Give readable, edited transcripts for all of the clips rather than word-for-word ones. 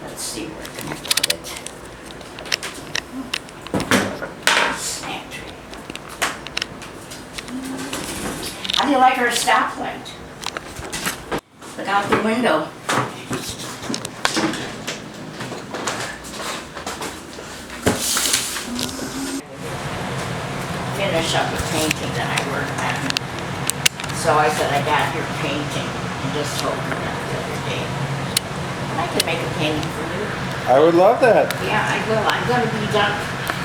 Let's see, where can I put it? Snack tray. How do you like our stoplight? Look out the window. Finish up a painting that I worked on. So I said, I got your painting, and just told her that the other day. And I could make a painting for you. I would love that. Yeah, I will. I'm gonna be done.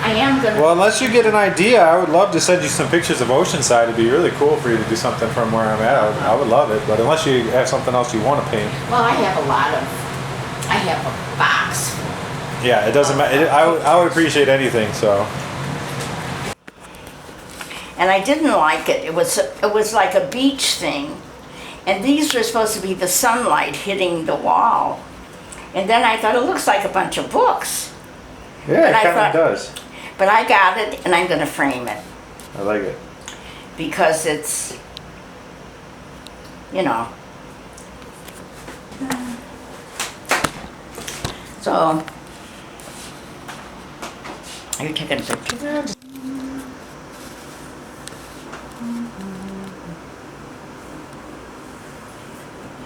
I am gonna. Well, unless you get an idea, I would love to send you some pictures of Oceanside. It'd be really cool for you to do something from where I'm at. I would love it. But unless you have something else you want to paint. Well, I have a box. Yeah, it doesn't matter. I would appreciate anything. So. And I didn't like it. It was like a beach thing. And these were supposed to be the sunlight hitting the wall. And then I thought, it looks like a bunch of books. Yeah, But it kind of does. But I got it, and I'm going to frame it. I like it. Because it's, you know. So, are you taking a picture?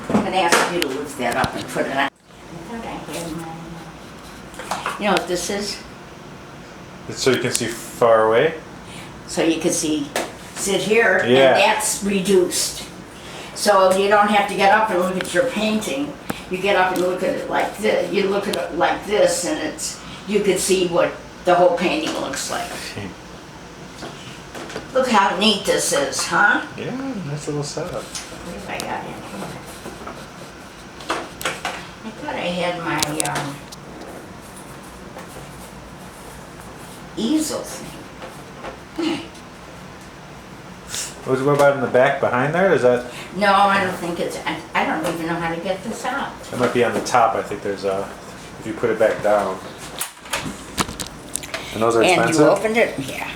I'm going to ask you to lift that up and put it on. I thought I had mine. You know what this is? So you can see far away? So you can see, sit here, Yeah. and that's reduced. So you don't have to get up and look at your painting. You get up and look at it like this. You look at it like this, and you can see what the whole painting looks like. Look how neat this is, huh? Yeah, nice little setup. What have I got in here? I thought I had my easel thing. What about in the back behind there? Is that? No, I don't think it's. I don't even know how to get this out. It might be on the top. I think there's a. If you put it back down. And those are expensive. And you opened it, yeah.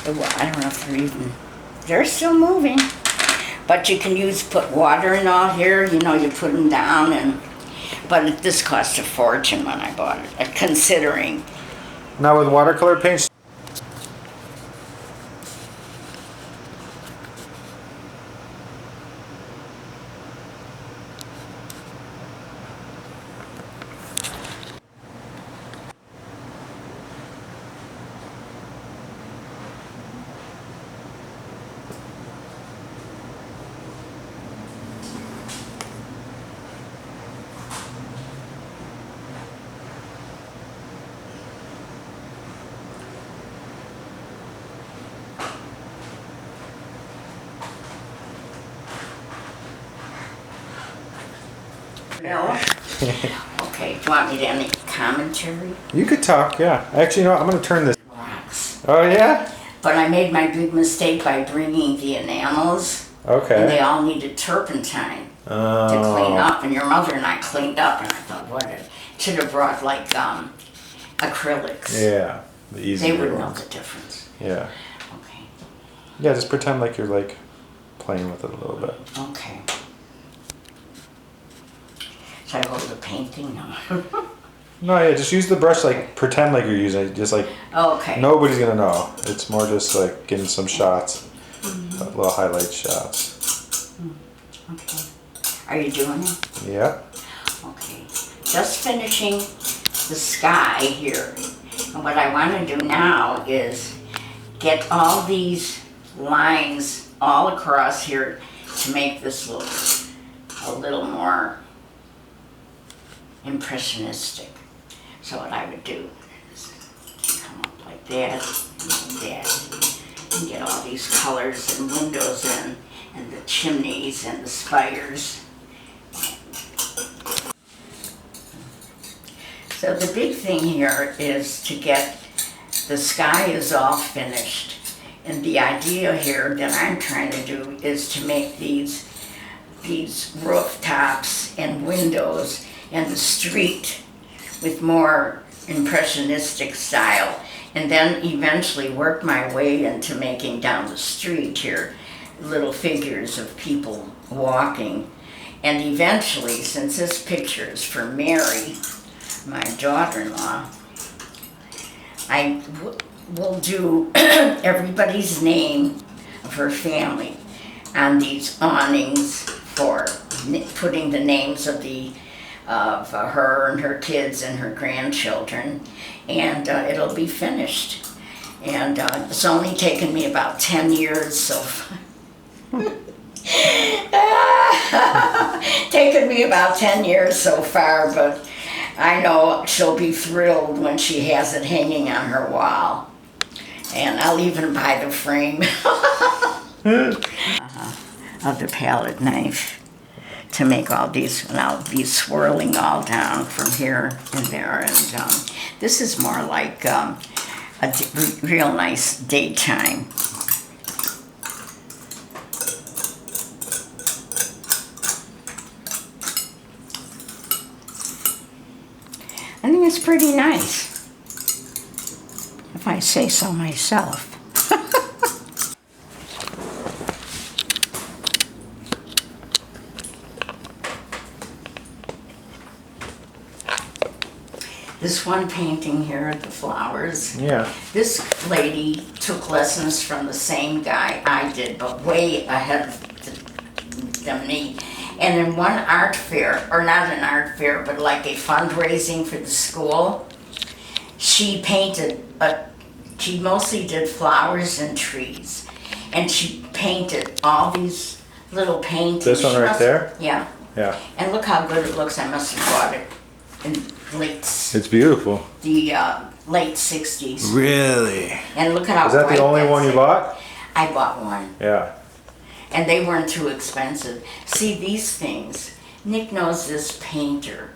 Well, I don't know if they're even. They're still moving, but you can put water in all here. You know, you put them down, but this cost a fortune when I bought it. Considering. Now with watercolor paints. No. Okay, do you want me to any commentary? You could talk, yeah. Actually, you know what? I'm going to turn this. Rocks. Oh, yeah? But I made my big mistake by bringing the enamels. Okay. And they all needed turpentine to clean up. And your mother and I cleaned up. And I thought, should have brought like acrylics. Yeah. The easier They would know ones. the difference. Yeah. Okay. Yeah, just pretend like you're like playing with it a little bit. Okay. Should I hold the painting? No. No, yeah, just use the brush like pretend like you're using it. Just like Okay. nobody's gonna know. It's more just like getting some shots, little highlight shots. Okay. Are you doing it? Yeah. Okay. Just finishing the sky here. And what I want to do now is get all these lines all across here to make this look a little more impressionistic. So what I would do is come up like that, and get all these colors and windows in, and the chimneys and the spires. So the big thing here is to get the sky is all finished. And the idea here that I'm trying to do is to make these rooftops and windows and the street with more impressionistic style, and then eventually work my way into making down the street here little figures of people walking. And eventually, since this picture is for Mary, my daughter-in-law, will do everybody's name of her family on these awnings for putting the names of her and her kids and her grandchildren, and it'll be finished. And it's only taken me about 10 years so far. Taken me about 10 years so far, but I know she'll be thrilled when she has it hanging on her wall. And I'll even buy the frame of the palette knife to make all these, and I'll be swirling all down from here and there. And this is more like real nice daytime. I think it's pretty nice, if I say so myself. This one painting here, the flowers. Yeah. This lady took lessons from the same guy I did, but way ahead of me. And in one art fair, or not an art fair, but like a fundraising for the school, she painted, she mostly did flowers and trees. And she painted all these little paintings. This one right there? Yeah. Yeah. And look how good it looks. I must have bought it in It's beautiful. the late 60s. Really? And look at how Is that bright the only that's one you in. bought? I bought one. Yeah. And they weren't too expensive. See, these things, Nick knows this painter.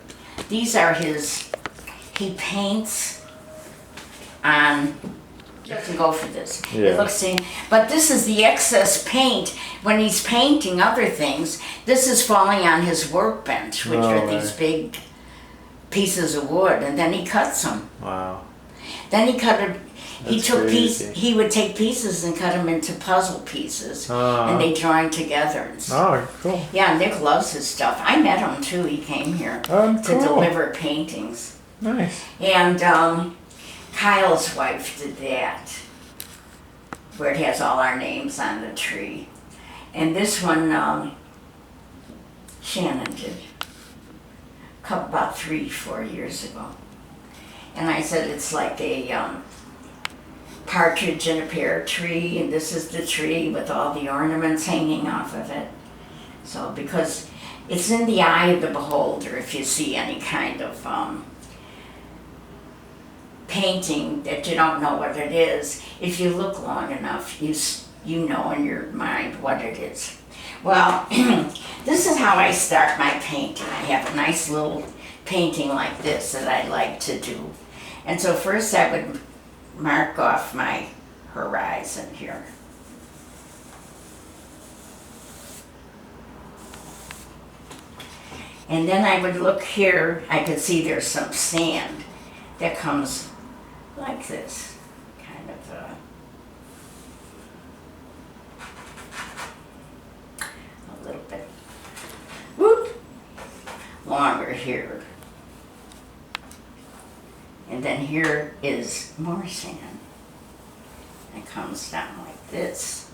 These are his, he paints on, doesn't go for this. Yeah. It looks, but this is the excess paint. When he's painting other things, this is falling on his workbench, which are these big pieces of wood, and then he cuts them. Wow. Then he cut it. He That's took crazy. he would take pieces and cut them into puzzle pieces, and they join together. And stuff. Oh, cool. Yeah, Nick loves his stuff. I met him too. He came here to Cool. deliver paintings. Nice. And Kyle's wife did that, where it has all our names on the tree. And this one, Shannon did, about 3-4 years ago. And I said it's like a partridge in a pear tree, and this is the tree with all the ornaments hanging off of it. So, because it's in the eye of the beholder if you see any kind of painting that you don't know what it is. If you look long enough, you know in your mind what it is. Well, this is how I start my painting. I have a nice little painting like this that I like to do. And so first I would mark off my horizon here. And then I would look here, I could see there's some sand that comes like this, kind of a little bit longer here. And then here is more sand. It comes down like this.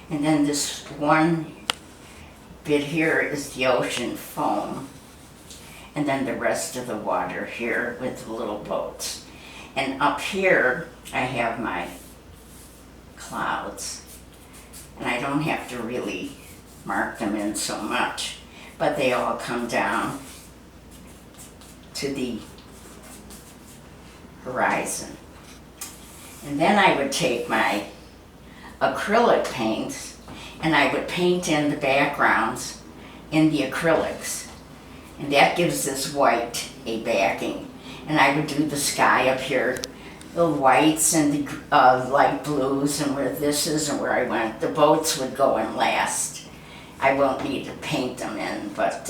And then this one bit here is the ocean foam. And then the rest of the water here with the little boats. And up here, I have my clouds. And I don't have to really mark them in so much, but they all come down to the horizon. And then I would take my acrylic paints and I would paint in the backgrounds in the acrylics. And that gives this white a backing. And I would do the sky up here, the whites and the light blues, and where this is and where I went. The boats would go in last. I won't need to paint them in, but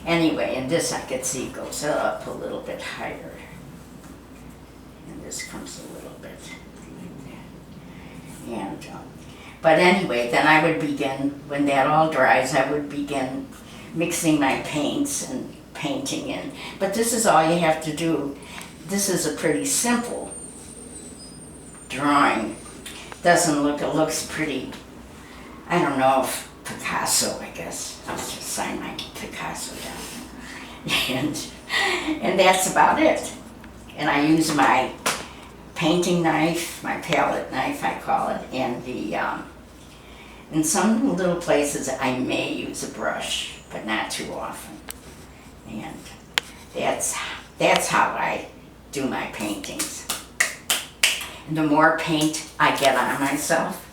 anyway, and this I could see goes up a little bit higher. And this comes a little bit like that. And, but anyway, then I would begin, when that all dries, I would begin mixing my paints and painting in. But this is all you have to do. This is a pretty simple drawing. Doesn't look, it looks pretty, I don't know if Picasso, I guess. I'll just sign my Picasso down. And that's about it. And I use my painting knife, my palette knife I call it, and in some little places I may use a brush, but not too often. And that's how I do my paintings. And the more paint I get on myself,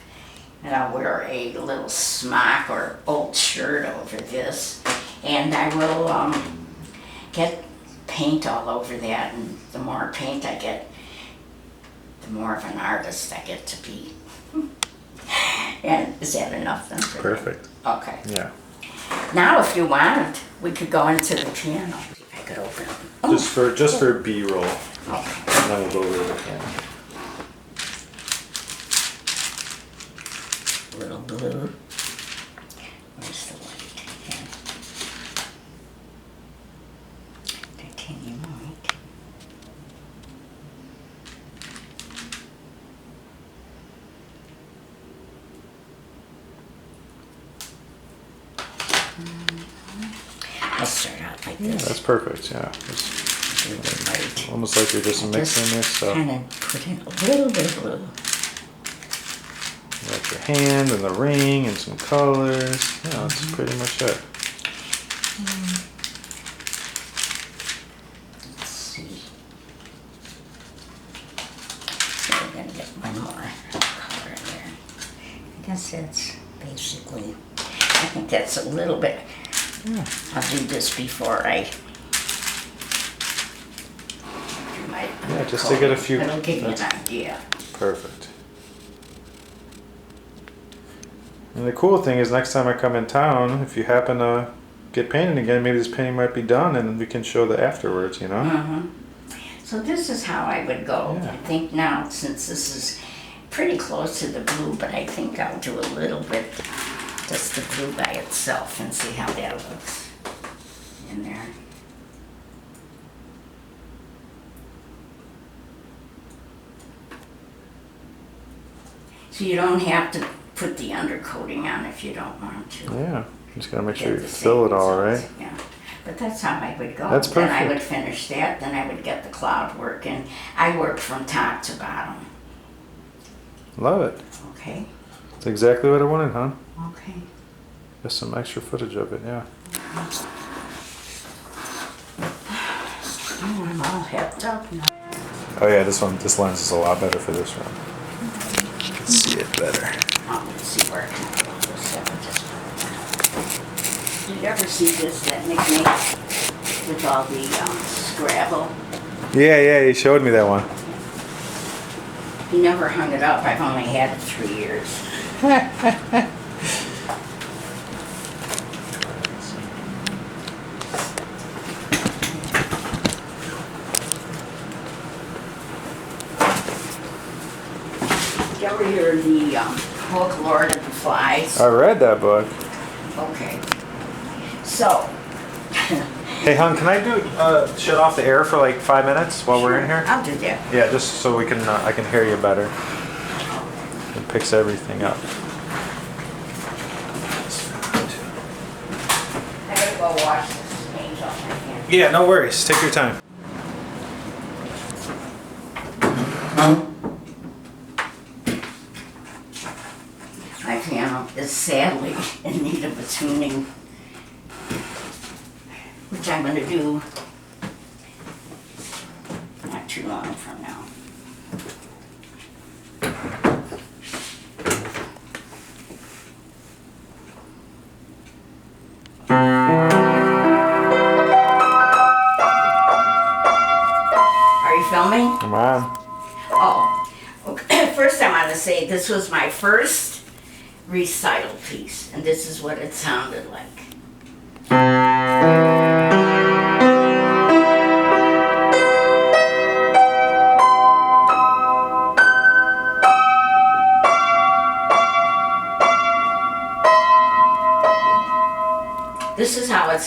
and I'll wear a little smock or old shirt over this, and I will get paint all over that, and the more paint I get, the more of an artist I get to be. And is that enough then? Perfect. Okay. Yeah. Now if you want, we could go into the piano. If I could open it. Just for B-roll. Okay. And then we'll go over the piano. Little blue. Where's the white? Here. Titanium white. I'll start out like Yeah, this. that's perfect. Yeah. It's Do the white. almost like you're just mixing this stuff. Kind of put in a little bit of blue. Got your hand and the ring and some colors. Yeah, that's pretty much it. Let's see. So we're gonna get one more color in there. I guess that's basically, I think that's a little bit. I'll do this before I do my. Yeah, just to get a few- It'll give you an idea. Perfect. And the cool thing is next time I come in town, if you happen to get painted again, maybe this painting might be done and we can show the afterwards, you know? Mm-hmm. So this is how I would go. Yeah. I think now, since this is pretty close to the blue, but I think I'll do a little bit, just the blue by itself and see how that looks in there. So you don't have to put the undercoating on if you don't want to. Yeah, just gotta make Get sure you the fill it same all results. right. Yeah, but that's how I would go. That's Then I perfect. would finish that, then I would get the cloud work, and I work from top to bottom, Love it. okay? That's exactly what I wanted, huh? Okay. Just some extra footage of it, yeah. Oh, I'm all hepped up now. Oh yeah, this lens is a lot better for this one. You can see it better. Oh, let's see where I can go with this. I would just put it down. Did you ever see this, that nickname with all the Scrabble? Yeah, you showed me that one. He never hung it up. I've only had it 3 years. Did you ever hear the book Lord of the Flies? I read that book. Okay. So. Hey, hon, can I do shut off the air for like 5 minutes while we're in here? I'll do that. Yeah, just so we can I can hear you better. It picks everything up. I gotta go wash this paint off my hand. Yeah, no worries. Take your time. My piano is sadly in need of a tuning, which I'm gonna do not too long from now. Are you filming? Come on. Oh, okay. First I want to say this was my first recital piece, and this is what it sounded like. This is how it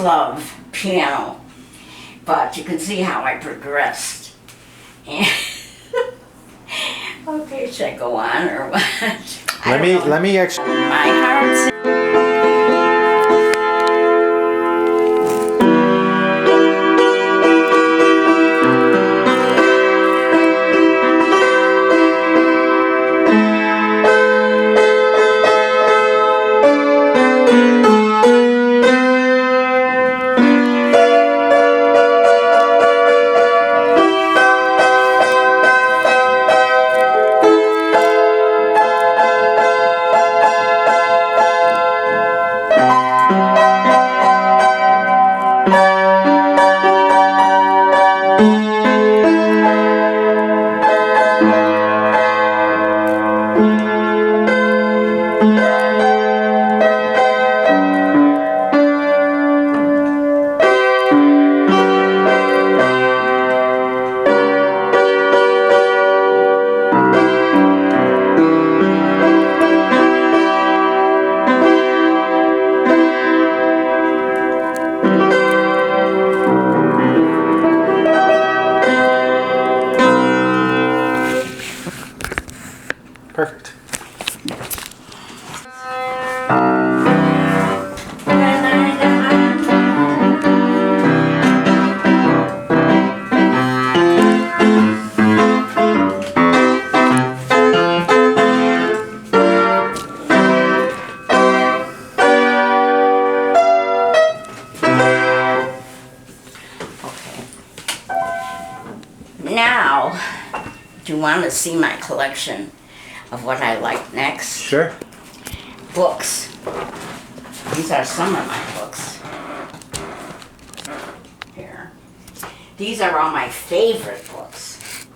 love piano, but you can see how I progressed. And okay, should I go on or what? Let me actually. My heart's Perfect. Now, do you want to see my collection of what I like next? Sure. Books. These are some of my books. Here. These are all my favorite books.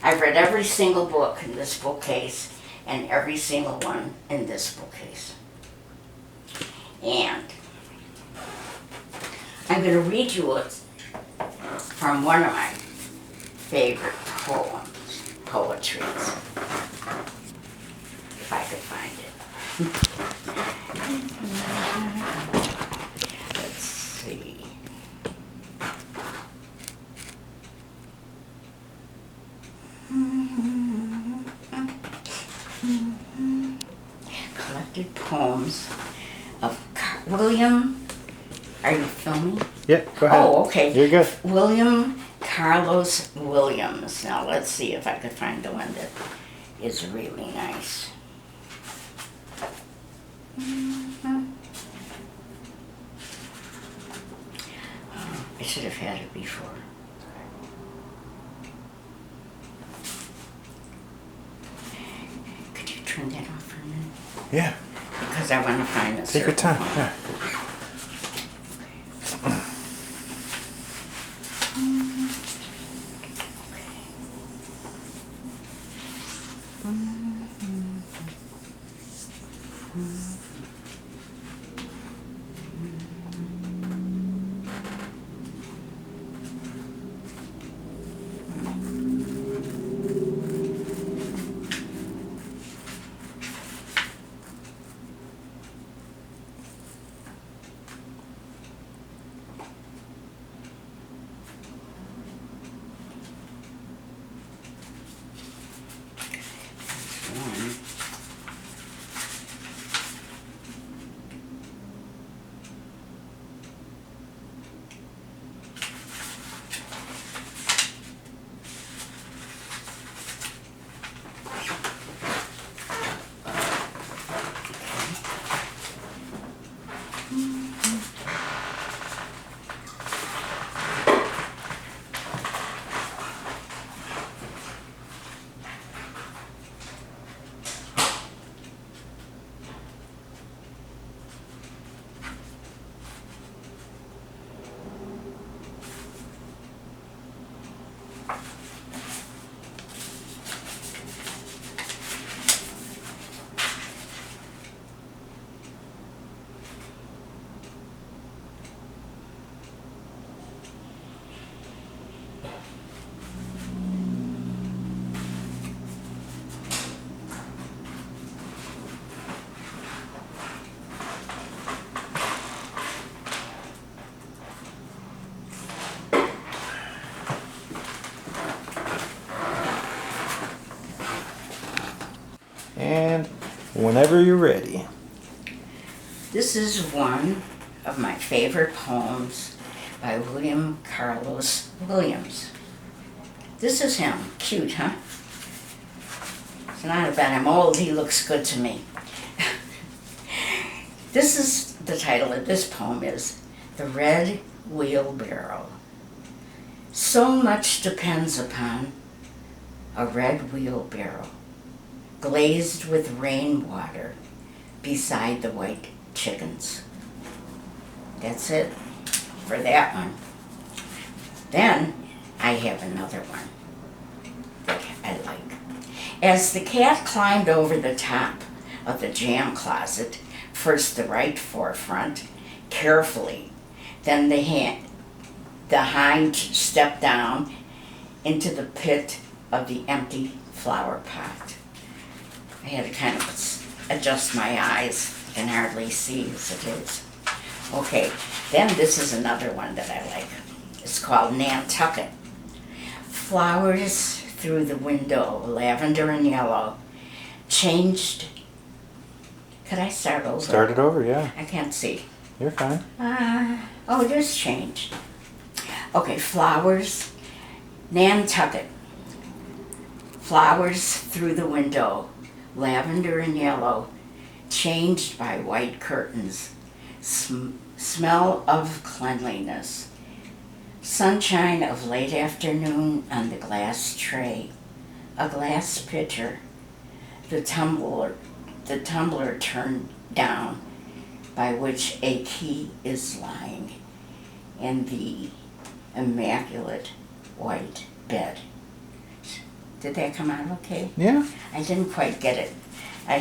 I've read every single book in this bookcase and every single one in this bookcase. And I'm going to read you from one of my favorite poetries. If I could find it. Let's see. Collected poems of William. Are you filming? Yeah, go ahead. Oh, okay. You're good. William Carlos Williams. Now let's see if I could find the one that is really nice. Oh, I should have had it before. Could you turn that off for a minute? Yeah. Because I want to find this. Take your time. Yeah. Whenever you're ready. This is one of my favorite poems by William Carlos Williams. This is him. Cute, huh? It's not bad. I'm old. He looks good to me. This is the title of this poem is The Red Wheelbarrow. So much depends upon a red wheelbarrow, glazed with rainwater beside the white chickens. That's it for that one. Then I have another one that I like. As the cat climbed over the top of the jam closet, first the right forefront, carefully, then the hind stepped down into the pit of the empty flower pot. I had to kind of adjust my eyes. I can hardly see as it is. Okay, then this is another one that I like. It's called Nantucket. Flowers through the window, lavender and yellow, changed. Could I start over? Start it over, yeah. I can't see. You're fine. Oh, it is changed. Okay, flowers, Nantucket. Flowers through the window, lavender and yellow, changed by white curtains. Smell of cleanliness. Sunshine of late afternoon on the glass tray. A glass pitcher. The tumbler turned down by which a key is lying in the immaculate white bed. Did that come out okay? Yeah. I didn't quite get it. I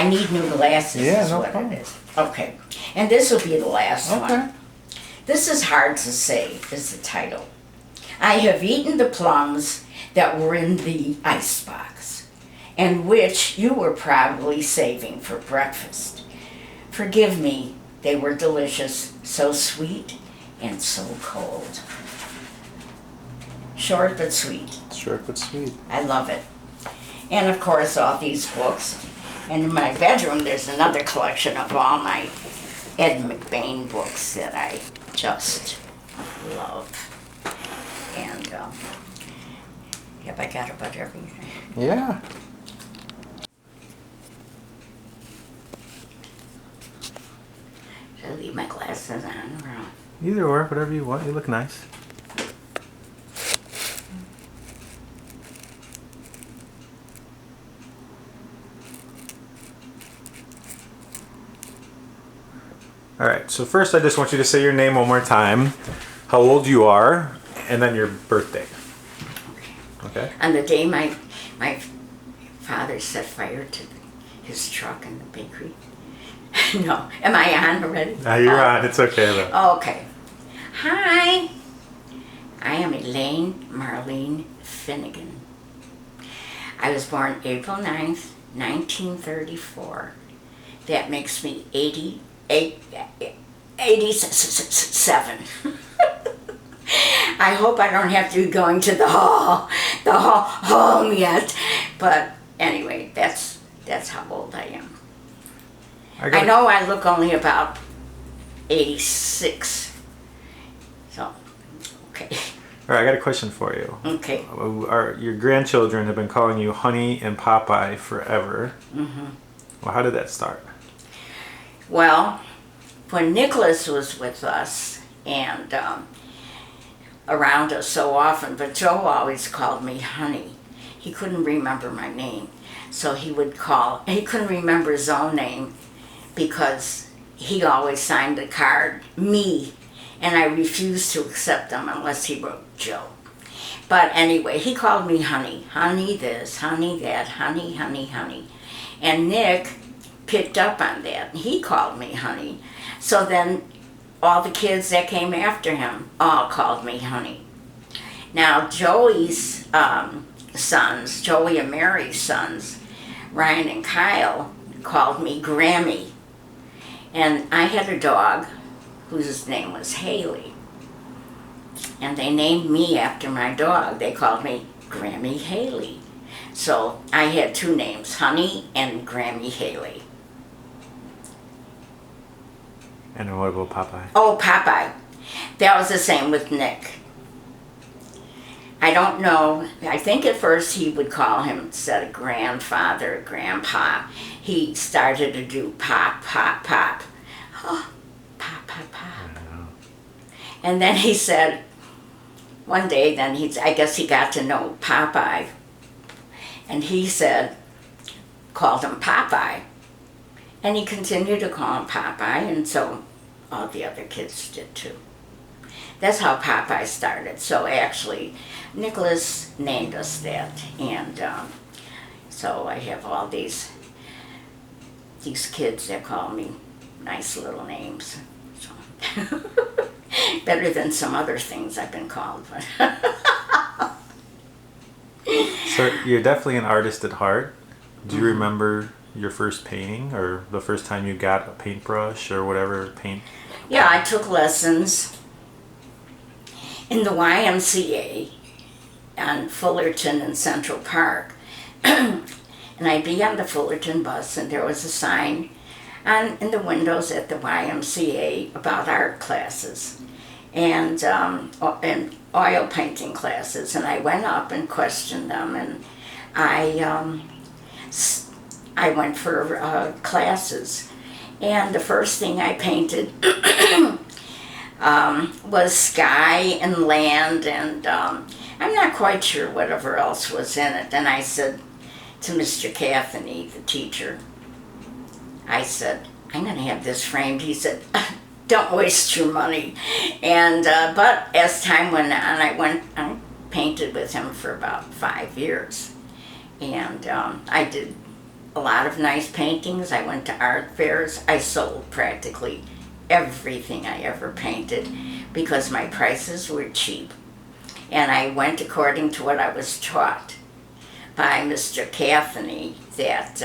need new glasses Yeah, is no what problem. it is. Okay. And this will be the last Okay. one. This is hard to say, is the title. I have eaten the plums that were in the icebox, and which you were probably saving for breakfast. Forgive me, they were delicious, so sweet and so cold. Short but sweet. Short but sweet. I love it. And of course, all these books. And in my bedroom, there's another collection of all my Ed McBain books that I just love. And have I got about everything? Yeah. Should I leave my glasses on or off? Either or, whatever you want. You look nice. All right, so first I just want you to say your name one more time, how old you are, and then your birthday. Okay? On the day my father set fire to his truck in the bakery. No, am I on already? You're on, it's okay though. Okay. Hi, I am Elaine Marlene Finnegan. I was born April 9th, 1934. That makes me 87. I hope I don't have to be going to the home yet. But anyway, that's how old I am. I know I look only about 86. So, okay. All right, I got a question for you. Okay. Your grandchildren have been calling you Honey and Popeye forever. Mm-hmm. Well, how did that start? Well, when Nicholas was with us and around us so often, but Joe always called me Honey. He couldn't remember my name. So he couldn't remember his own name because he always signed the card, me, and I refused to accept them unless he wrote Joe. But anyway, he called me Honey. Honey this, honey that, honey, honey, honey. And Nick picked up on that. He called me Honey. So then all the kids that came after him all called me Honey. Now Joey's sons, Joey and Mary's sons, Ryan and Kyle, called me Grammy. And I had a dog whose name was Haley. And they named me after my dog. They called me Grammy Haley. So I had two names, Honey and Grammy Haley. And what about Popeye? Oh, Popeye. That was the same with Nick. I don't know. I think at first he would call him, instead of grandfather, grandpa, he started to do pop, pop, pop. Oh, pop, pop, pop. And then he said, one day, then I guess he got to know Popeye. And he said, called him Popeye. And he continued to call him Popeye, and so all the other kids did too. That's how Popeye started. So actually, Nicholas named us that, and so I have all these kids that call me nice little names. So better than some other things I've been called. So you're definitely an artist at heart. Do you remember your first painting, or the first time you got a paintbrush or whatever paint? Yeah, I took lessons in the YMCA on Fullerton and Central Park. And I'd be on the Fullerton bus, and there was a sign in the windows at the YMCA about art classes and oil painting classes. And I went up and questioned them, and I went for classes. And the first thing I painted was sky and land, and I'm not quite sure whatever else was in it. And I said to Mr. Cathany, the teacher, I said, I'm going to have this framed. He said, don't waste your money. And but as time went on, I painted with him for about 5 years. And I did a lot of nice paintings. I went to art fairs. I sold practically everything I ever painted because my prices were cheap. And I went according to what I was taught by Mr. Cathany, that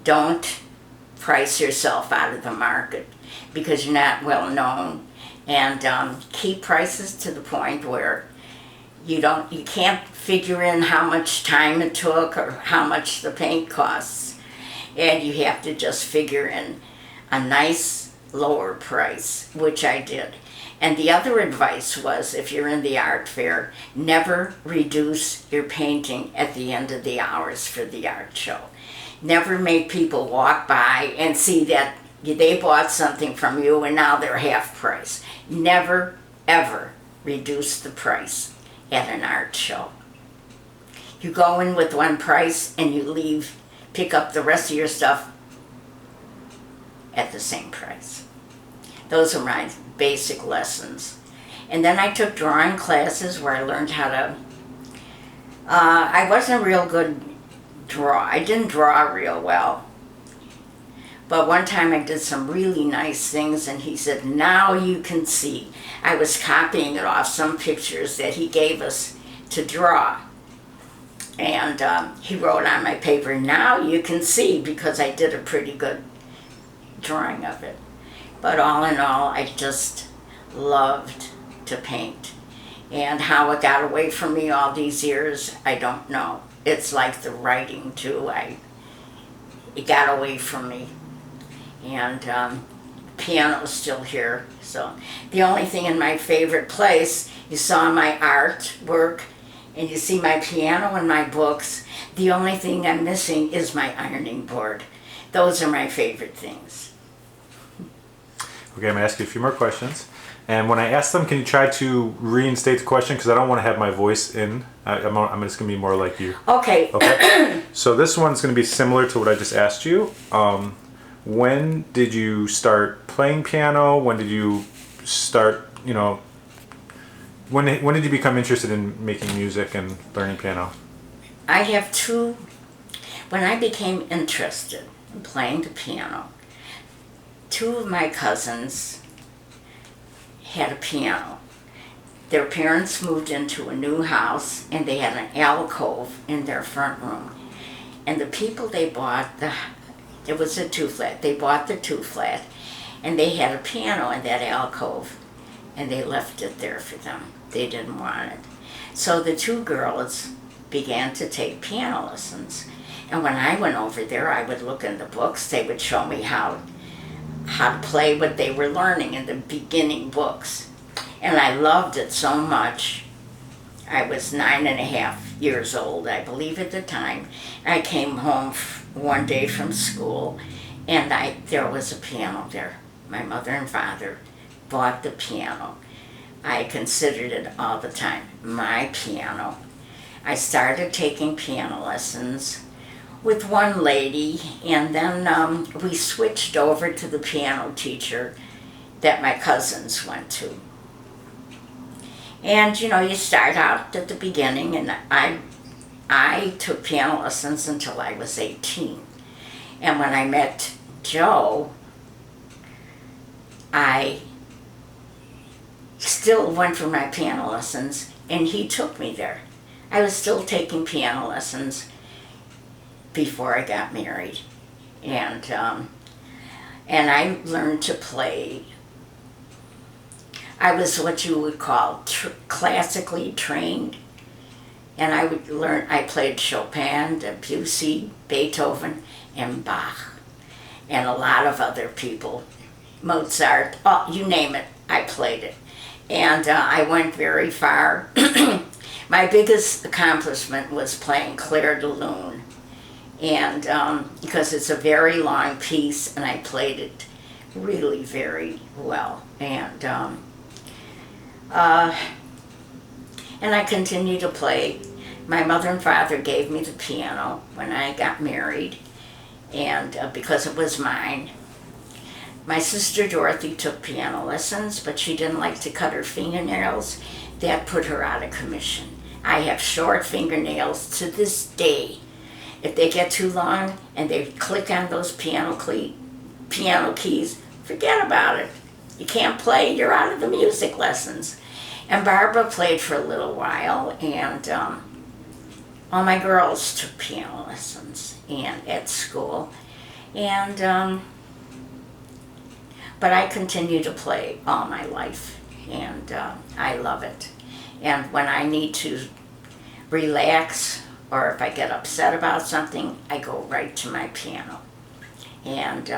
don't price yourself out of the market because you're not well known, and keep prices to the point where you can't figure in how much time it took or how much the paint costs, and you have to just figure in a nice lower price, which I did. And the other advice was, if you're in the art fair, never reduce your painting at the end of the hours for the art show. Never make people walk by and see that they bought something from you and now they're half price. Never, ever reduce the price at an art show. You go in with one price and you leave, pick up the rest of your stuff at the same price. Those are my basic lessons. And then I took drawing classes where I learned how to, I wasn't a real good drawer. I didn't draw real well. But one time I did some really nice things, and he said, now you can see. I was copying it off some pictures that he gave us to draw. And he wrote on my paper, now you can see, because I did a pretty good drawing of it. But all in all, I just loved to paint. And how it got away from me all these years, I don't know. It's like the writing too. It got away from me. And piano's still here. So the only thing in my favorite place, you saw my artwork and you see my piano and my books. The only thing I'm missing is my ironing board. Those are my favorite things. Okay, I'm going to ask you a few more questions. And when I ask them, can you try to reinstate the question? Because I don't want to have my voice in. I'm just going to be more like you. Okay. Okay. So this one's going to be similar to what I just asked you. When did you start playing piano? When did you start, when did you become interested in making music and learning piano? I have two. When I became interested in playing the piano, two of my cousins had a piano. Their parents moved into a new house and they had an alcove in their front room. And the people they bought, it was a two-flat, they bought the two-flat and they had a piano in that alcove and they left it there for them. They didn't want it. So the two girls began to take piano lessons. And when I went over there, I would look in the books. They would show me how to play what they were learning in the beginning books. And I loved it so much. I was 9.5 years old, I believe, at the time. I came home one day from school, and there was a piano there. My mother and father bought the piano. I considered it all the time my piano. I started taking piano lessons with one lady, and then we switched over to the piano teacher that my cousins went to. And you start out at the beginning, and I took piano lessons until I was 18. And when I met Joe, I still went for my piano lessons, and he took me there. I was still taking piano lessons before I got married, and I learned to play. I was what you would call classically trained, and I played Chopin, Debussy, Beethoven, and Bach, and a lot of other people, Mozart, you name it, I played it. And I went very far. My biggest accomplishment was playing Clair de Lune, and because it's a very long piece, and I played it really very well. And I continue to play. My mother and father gave me the piano when I got married, and because it was mine. My sister Dorothy took piano lessons, but she didn't like to cut her fingernails. That put her out of commission. I have short fingernails to this day. If they get too long and they click on those piano keys, forget about it. You can't play, you're out of the music lessons. And Barbara played for a little while, and all my girls took piano lessons at school. And but I continue to play all my life, and I love it. And when I need to relax, or if I get upset about something, I go right to my piano. And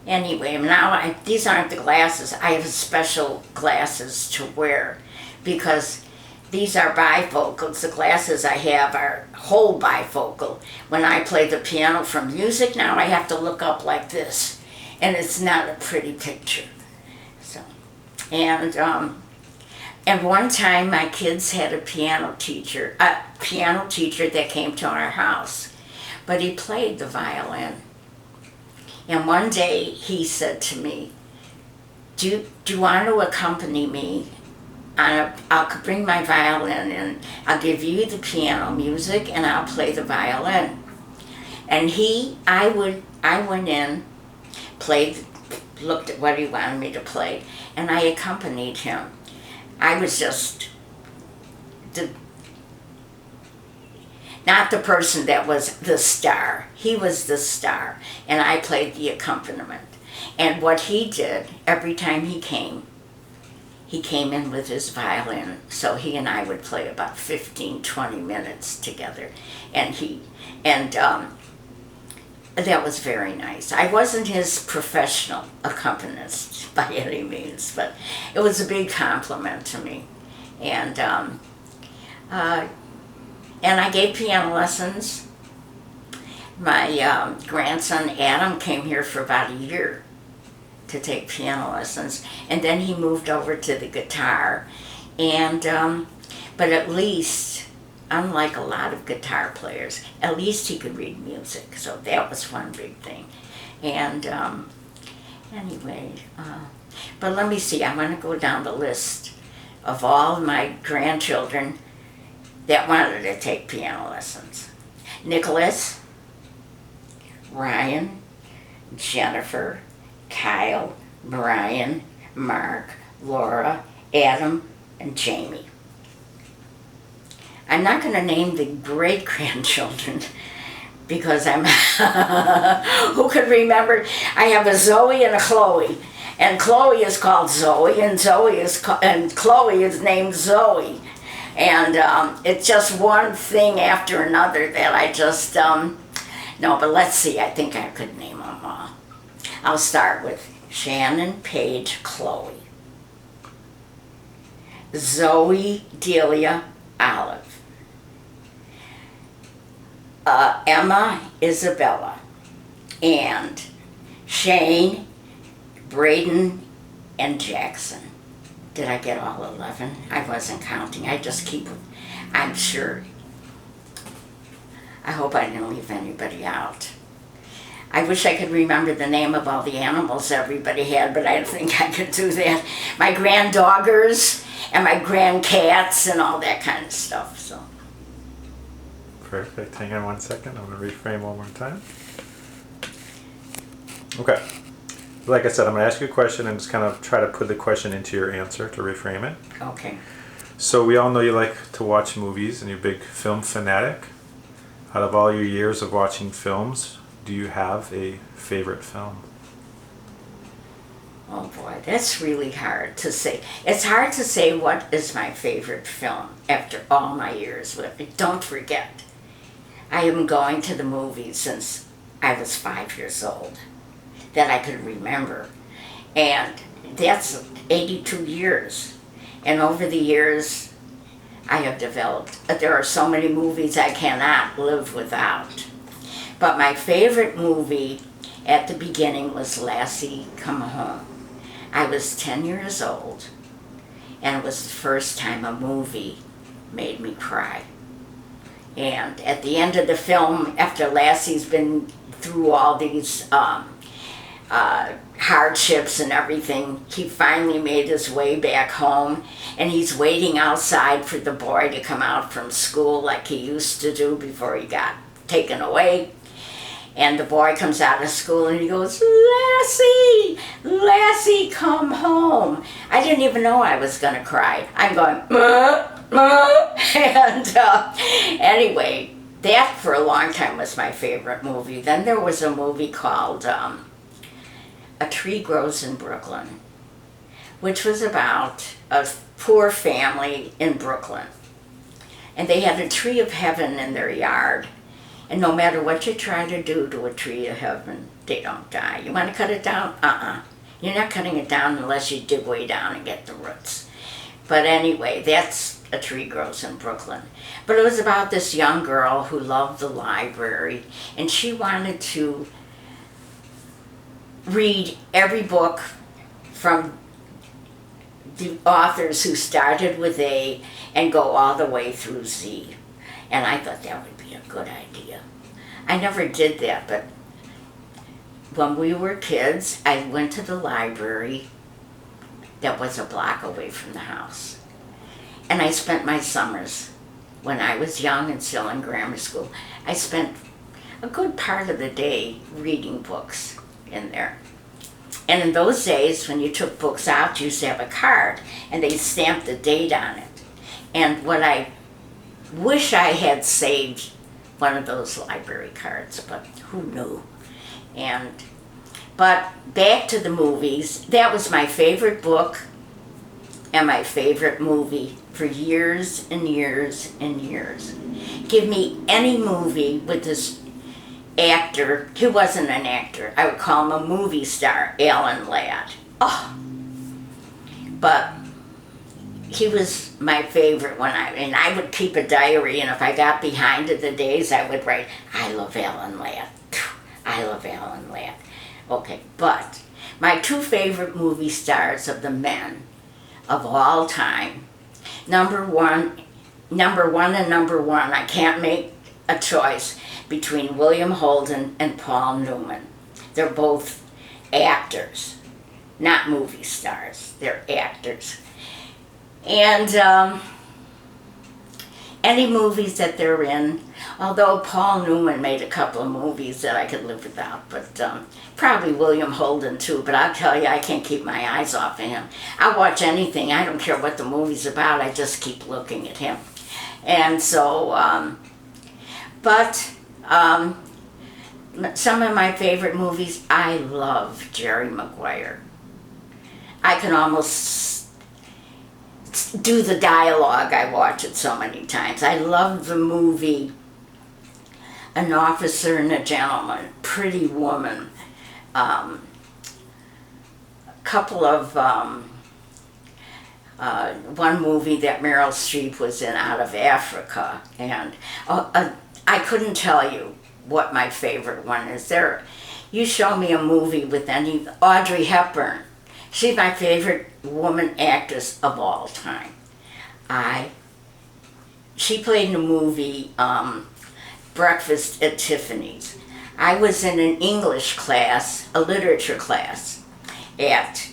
anyway, now these aren't the glasses. I have special glasses to wear because these are bifocals. The glasses I have are whole bifocal. When I play the piano for music now, I have to look up like this. And it's not a pretty picture. So, and one time my kids had a piano teacher that came to our house, but he played the violin. And one day he said to me, do you want to accompany me? I'll bring my violin and I'll give you the piano music and I'll play the violin. And I went in, looked at what he wanted me to play, and I accompanied him. I was just not the person that was the star. He was the star, and I played the accompaniment. And what he did, every time he came in with his violin, so he and I would play about 15, 20 minutes together. And that was very nice. I wasn't his professional accompanist by any means, but it was a big compliment to me. And I gave piano lessons. My grandson Adam came here for about a year to take piano lessons, and then he moved over to the guitar. And but at least, unlike a lot of guitar players, at least he could read music, so that was one big thing. And anyway, but let me see, I'm going to go down the list of all my grandchildren that wanted to take piano lessons. Nicholas, Ryan, Jennifer, Kyle, Brian, Mark, Laura, Adam, and Jamie. I'm not going to name the great-grandchildren because who could remember? I have a Zoe and a Chloe, and Chloe is called Zoe, and Chloe is named Zoe. And it's just one thing after another that I just, no, but let's see, I think I could name them all. I'll start with Shannon, Paige, Chloe, Zoe, Delia, Olive, Emma, Isabella, and Shane, Braden, and Jackson. Did I get all 11? I wasn't counting. I just keep, I'm sure. I hope I didn't leave anybody out. I wish I could remember the name of all the animals everybody had, but I don't think I could do that. My granddoggers and my grandcats and all that kind of stuff. So. Perfect. Hang on one second. I'm going to reframe one more time. Okay. Like I said, I'm going to ask you a question and just kind of try to put the question into your answer to reframe it. Okay. So we all know you like to watch movies and you're a big film fanatic. Out of all your years of watching films, do you have a favorite film? Oh boy, that's really hard to say. It's hard to say what is my favorite film after all my years with it. Don't forget, I am going to the movies since I was 5 years old that I could remember. And that's 82 years. And over the years, I have developed, there are so many movies I cannot live without. But my favorite movie at the beginning was Lassie Come Home. I was 10 years old, and it was the first time a movie made me cry. And at the end of the film, after Lassie's been through all these hardships and everything, he finally made his way back home, and he's waiting outside for the boy to come out from school like he used to do before he got taken away. And the boy comes out of school and he goes, Lassie, Lassie, come home. I didn't even know I was going to cry. I'm going, and anyway, that for a long time was my favorite movie. Then there was a movie called A Tree Grows in Brooklyn, which was about a poor family in Brooklyn. And they had a tree of heaven in their yard. And no matter what you try to do to a tree of heaven, they don't die. You want to cut it down? You're not cutting it down unless you dig way down and get the roots. But anyway, that's A Tree Grows in Brooklyn. But it was about this young girl who loved the library, and she wanted to read every book from the authors who started with A and go all the way through Z. And I thought that would be a good idea. I never did that, but when we were kids, I went to the library that was a block away from the house. And I spent my summers, when I was young and still in grammar school, I spent a good part of the day reading books in there. And in those days, when you took books out, you used to have a card, and they stamped the date on it. And what I wish I had saved one of those library cards, but who knew? But back to the movies, that was my favorite book and my favorite movie for years and years and years. Give me any movie with this actor. He wasn't an actor. I would call him a movie star, Alan Ladd. Oh, but he was my favorite and I would keep a diary, and if I got behind of the days, I would write, I love Alan Ladd. I love Alan Ladd. Okay, but my two favorite movie stars of the men of all time, number one and number one, I can't make a choice between William Holden and Paul Newman. They're both actors, not movie stars. They're actors. And any movies that they're in, although Paul Newman made a couple of movies that I could live without, but probably William Holden too, but I'll tell you, I can't keep my eyes off of him. I'll watch anything. I don't care what the movie's about. I just keep looking at him. And so, some of my favorite movies, I love Jerry Maguire. I can almost do the dialogue. I watch it so many times. I love the movie An Officer and a Gentleman, Pretty Woman, a couple of, one movie that Meryl Streep was in, Out of Africa, and I couldn't tell you what my favorite one is. There, you show me a movie with any, Audrey Hepburn. She's my favorite woman actress of all time. She played in a movie, Breakfast at Tiffany's. I was in an English class, a literature class at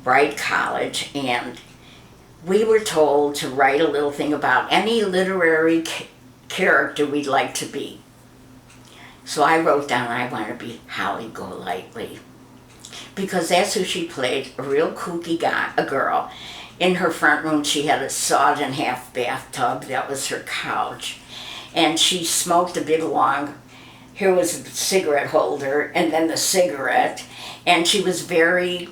Wright College, and we were told to write a little thing about any literary character we'd like to be. So I wrote down, I want to be Holly Golightly, because that's who she played, a real kooky girl. In her front room, she had a sawed-in-half bathtub. That was her couch. And she smoked a big long, here was a cigarette holder, and then the cigarette. And she was very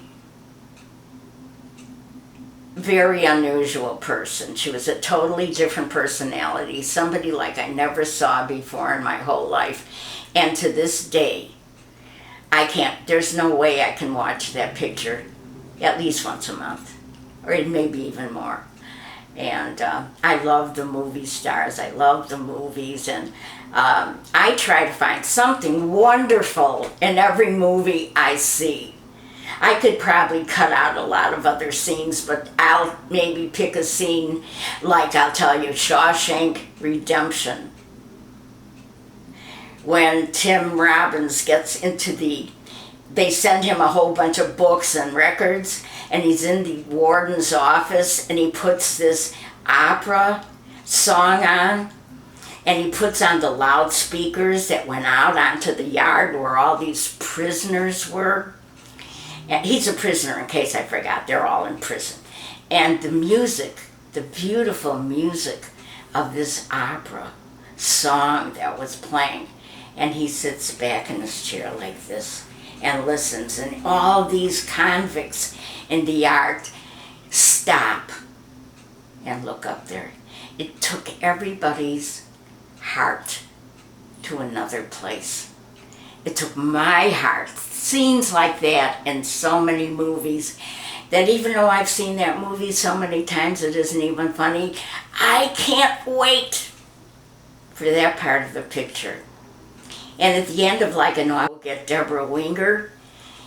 unusual person. She was a totally different personality, somebody like I never saw before in my whole life. And to this day, there's no way I can watch that picture at least once a month, or maybe even more. And I love the movie stars, I love the movies, and I try to find something wonderful in every movie I see. I could probably cut out a lot of other scenes, but I'll maybe pick a scene like, I'll tell you, Shawshank Redemption. When Tim Robbins gets into they send him a whole bunch of books and records, and he's in the warden's office, and he puts this opera song on, and he puts on the loudspeakers that went out onto the yard where all these prisoners were. And he's a prisoner, in case I forgot, they're all in prison. And the music, the beautiful music of this opera song that was playing, and he sits back in his chair like this and listens, and all these convicts in the yard stop and look up there. It took everybody's heart to another place. It took my heart. Scenes like that in so many movies that even though I've seen that movie so many times it isn't even funny, I can't wait for that part of the picture. And at the end of like a novel, we'll get Deborah Winger.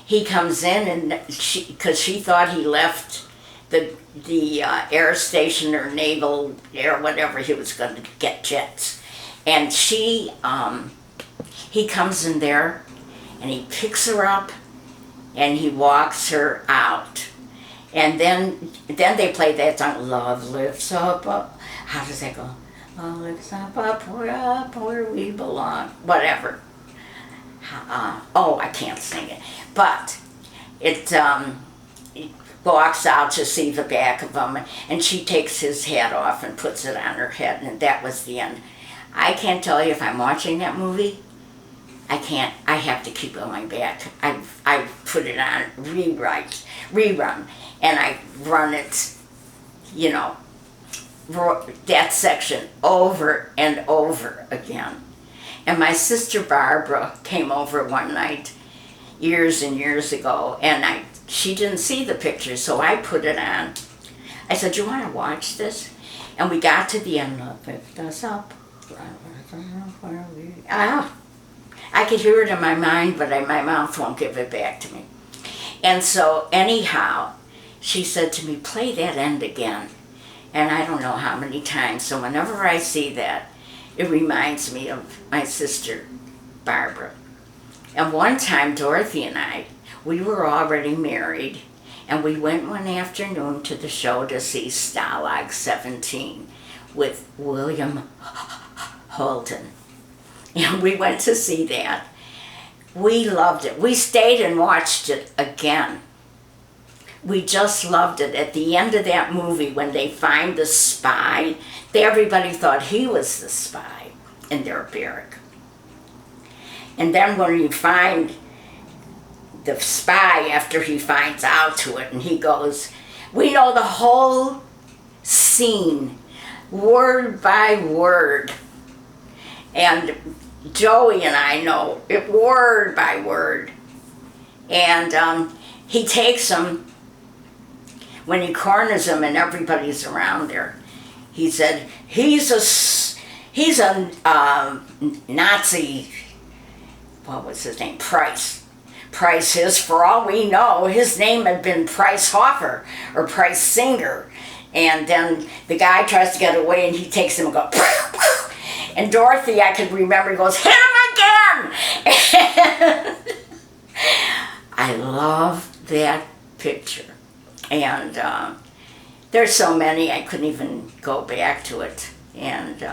He comes in, and because she thought he left the air station or naval air, whatever, he was going to get jets. And he comes in there, and he picks her up, and he walks her out. And then they play that song, Love Lifts Up, how does that go? Love lifts up where we belong, whatever. I can't sing it. But it walks out to see the back of him, and she takes his hat off and puts it on her head, and that was the end. I can't tell you if I'm watching that movie, I have to keep going back. I put it on rerun, and I run it, that section over and over again. And my sister Barbara came over one night years and years ago, and she didn't see the picture, so I put it on. I said, "You want to watch this?" And we got to the end of it. Lift us up. I could hear it in my mind, but my mouth won't give it back to me. And so anyhow, she said to me, "Play that end again." And I don't know how many times. So whenever I see that, it reminds me of my sister Barbara. And one time, Dorothy and I, we were already married, and we went one afternoon to the show to see Stalag 17 with William Holden. And we went to see that. We loved it. We stayed and watched it again. We just loved it. At the end of that movie, when they find the spy, everybody thought he was the spy in their barrack. And then when you find the spy after he finds out to it, and he goes, "We know the whole scene, word by word. And Joey and I know it word by word. And he takes them, when he corners them and everybody's around there, he said, he's a Nazi, what was his name, Price. Price is, for all we know, his name had been Price Hoffer or Price Singer. And then the guy tries to get away and he takes him and goes, and Dorothy, I could remember, goes, hit him again! I love that picture. And there's so many, I couldn't even go back to it. And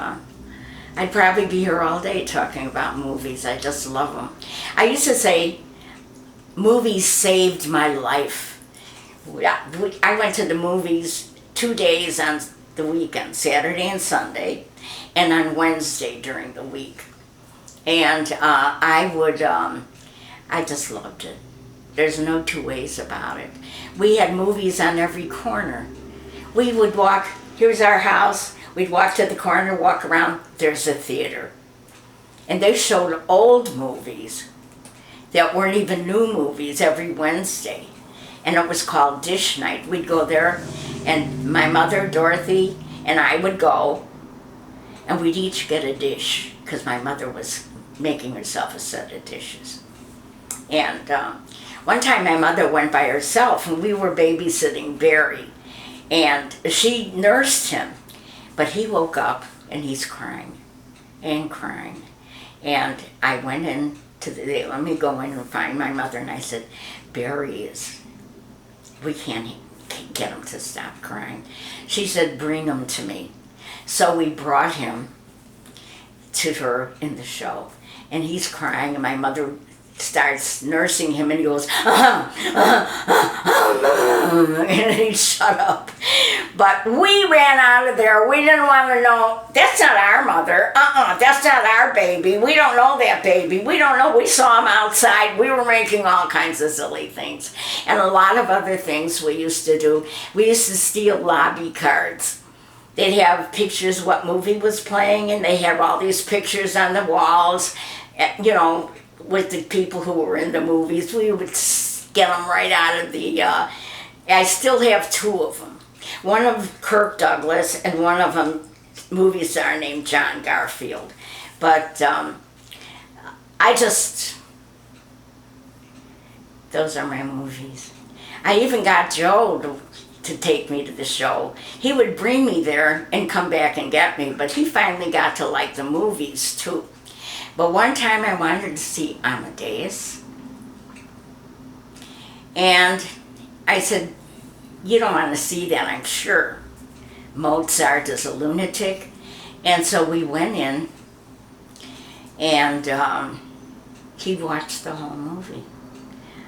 I'd probably be here all day talking about movies. I just love them. I used to say, movies saved my life. I went to the movies 2 days on the weekend, Saturday and Sunday, and on Wednesday during the week. And I just loved it. There's no two ways about it. We had movies on every corner. We would walk, here's our house, we'd walk to the corner, walk around, there's a theater. And they showed old movies that weren't even new movies every Wednesday. And it was called Dish Night. We'd go there, and my mother, Dorothy, and I would go, and we'd each get a dish, because my mother was making herself a set of dishes. And one time my mother went by herself, and we were babysitting Barry, and she nursed him, but he woke up, and he's crying, and crying. And I went in to they let me go in and find my mother, and I said, Barry we can't get him to stop crying. She said, bring him to me. So we brought him to her in the show, and he's crying, and my mother starts nursing him, and he goes, and he shut up. But we ran out of there. We didn't want to know, that's not our mother. That's not our baby. We don't know that baby. We don't know. We saw him outside. We were making all kinds of silly things. And a lot of other things we used to do. We used to steal lobby cards. They'd have pictures what movie was playing, and they have all these pictures on the walls, you know, with the people who were in the movies. We would get them right out of the, I still have 2 of them. One of Kirk Douglas, and one of them movie star named John Garfield. But those are my movies. I even got Joe to take me to the show. He would bring me there and come back and get me, but he finally got to like the movies too. But one time I wanted to see Amadeus, and I said, you don't want to see that, I'm sure. Mozart is a lunatic. And so we went in, and he watched the whole movie.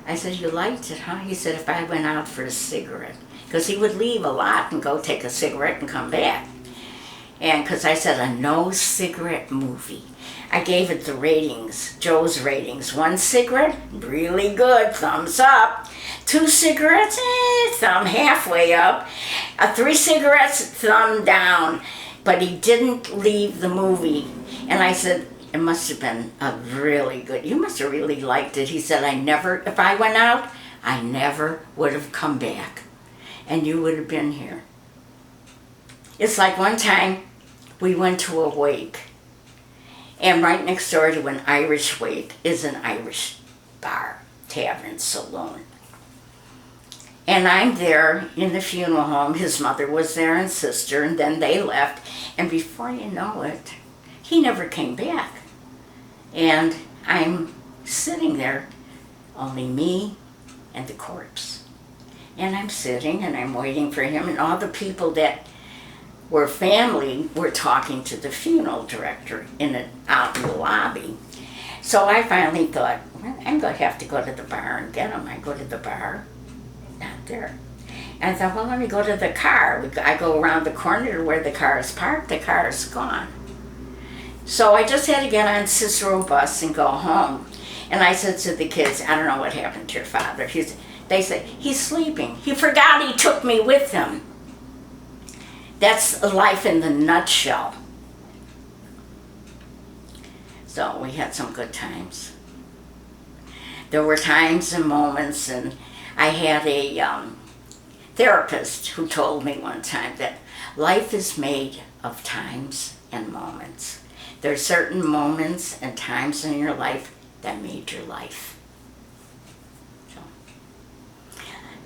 I said, you liked it, huh? He said, if I went out for a cigarette, because he would leave a lot and go take a cigarette and come back. And because I said, a no cigarette movie. I gave it the ratings, Joe's ratings. 1 cigarette, really good, thumbs up. 2 cigarettes, thumb halfway up. 3 cigarettes, thumb down. But he didn't leave the movie. And I said, it must have been a really good, you must have really liked it. He said, if I went out, I never would have come back. And you would have been here. It's like one time we went to a wake. And right next door to an Irish wake is an Irish bar, tavern, saloon. And I'm there in the funeral home. His mother was there and sister, and then they left. And before you know it, he never came back. And I'm sitting there, only me and the corpse. And I'm sitting and I'm waiting for him, and all the people that were family were talking to the funeral director out in the lobby. So I finally thought, well, I'm going to have to go to the bar and get him. I go to the bar, not there. And I thought, well, let me go to the car. I go around the corner to where the car is parked. The car is gone. So I just had to get on Cicero bus and go home. And I said to the kids, I don't know what happened to your father. They said, he's sleeping. He forgot he took me with him. that's life in the nutshell. So we had some good times. There were times and moments, and I had a therapist who told me one time that life is made of times and moments. There are certain moments and times in your life that made your life. So,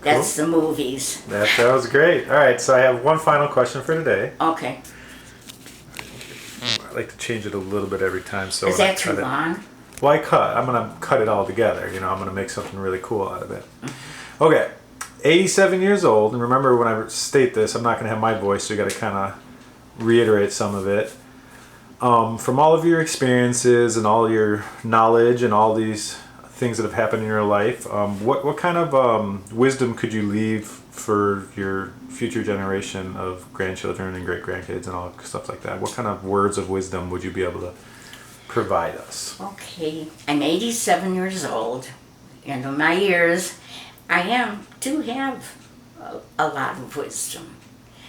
that's the movies. That was great. All right, so I have one final question for today. Okay. I like to change it a little bit every time. So Is when I that too cut it- long? Well, I'm going to cut it all together. You know, I'm going to make something really cool out of it. Okay. 87 years old, and remember when I state this, I'm not going to have my voice, so you got to kind of reiterate some of it. From all of your experiences and all your knowledge and all these things that have happened in your life, what kind of wisdom could you leave for your future generation of grandchildren and great-grandkids and all stuff like that? What kind of words of wisdom would you be able to provide us? Okay, I'm 87 years old, and in my years, I do have a lot of wisdom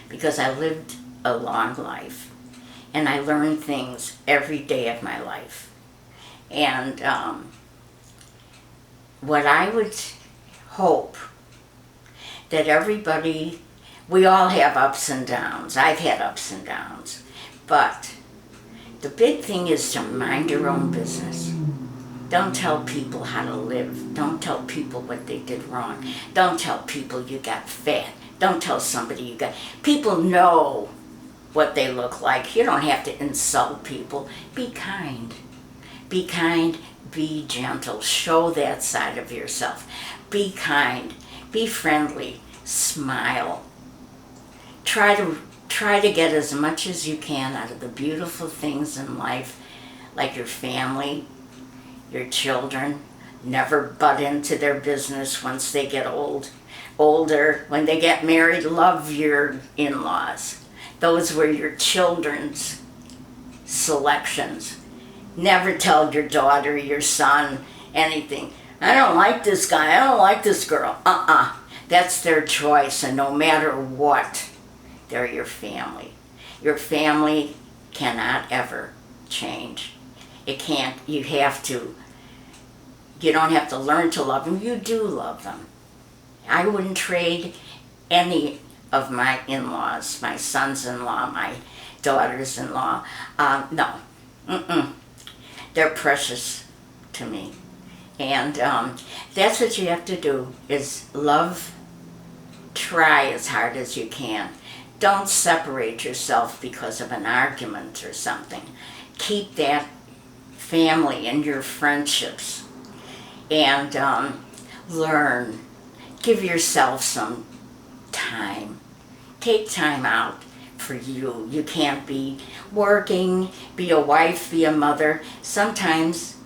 because I lived a long life, and I learned things every day of my life. And what I would hope that everybody, we all have ups and downs. I've had ups and downs, but the big thing is to mind your own business. Don't tell people how to live. Don't tell people what they did wrong. Don't tell people you got fat. Don't tell somebody you got... People know what they look like. You don't have to insult people. Be kind. Be kind. Be gentle. Show that side of yourself. Be kind. Be friendly. Smile. Try to get as much as you can out of the beautiful things in life, like your family, your children. Never butt into their business once they get older. When they get married, love your in-laws. Those were your children's selections. Never tell your daughter, your son, anything. I don't like this guy, I don't like this girl. That's their choice, and no matter what, they're your family. Your family cannot ever change. It can't. You don't have to learn to love them. You do love them. I wouldn't trade any of my in-laws, my sons-in-law, my daughters-in-law. No. They're precious to me. And that's what you have to do, is love. Try as hard as you can. Don't separate yourself because of an argument or something. Keep that family and your friendships. And learn. Give yourself some time. Take time out for you. You can't be working, be a wife, be a mother. Sometimes,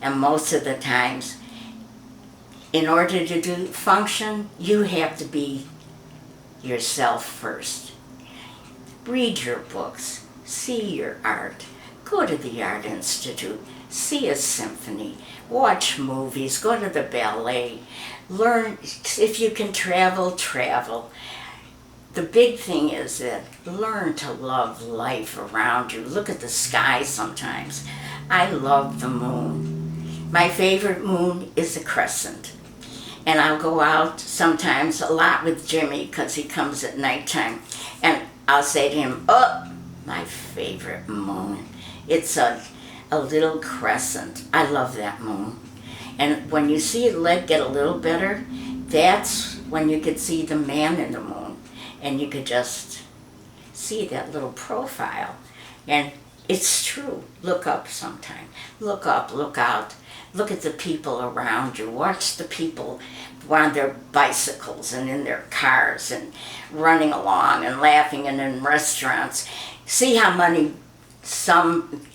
and most of the times, in order to function, you have to be yourself first. Read your books, see your art, go to the Art Institute, see a symphony, watch movies, go to the ballet, learn. If you can travel, travel. The big thing is that learn to love life around you. Look at the sky sometimes. I love the moon. My favorite moon is a crescent. And I'll go out sometimes a lot with Jimmy because he comes at nighttime. And I'll say to him, oh, my favorite moon. It's a little crescent. I love that moon. And when you see it get a little better, that's when you could see the man in the moon. And you could just see that little profile. And it's true. Look up sometime. Look up, look out. Look at the people around you. Watch the people on their bicycles and in their cars and running along and laughing and in restaurants. See how many some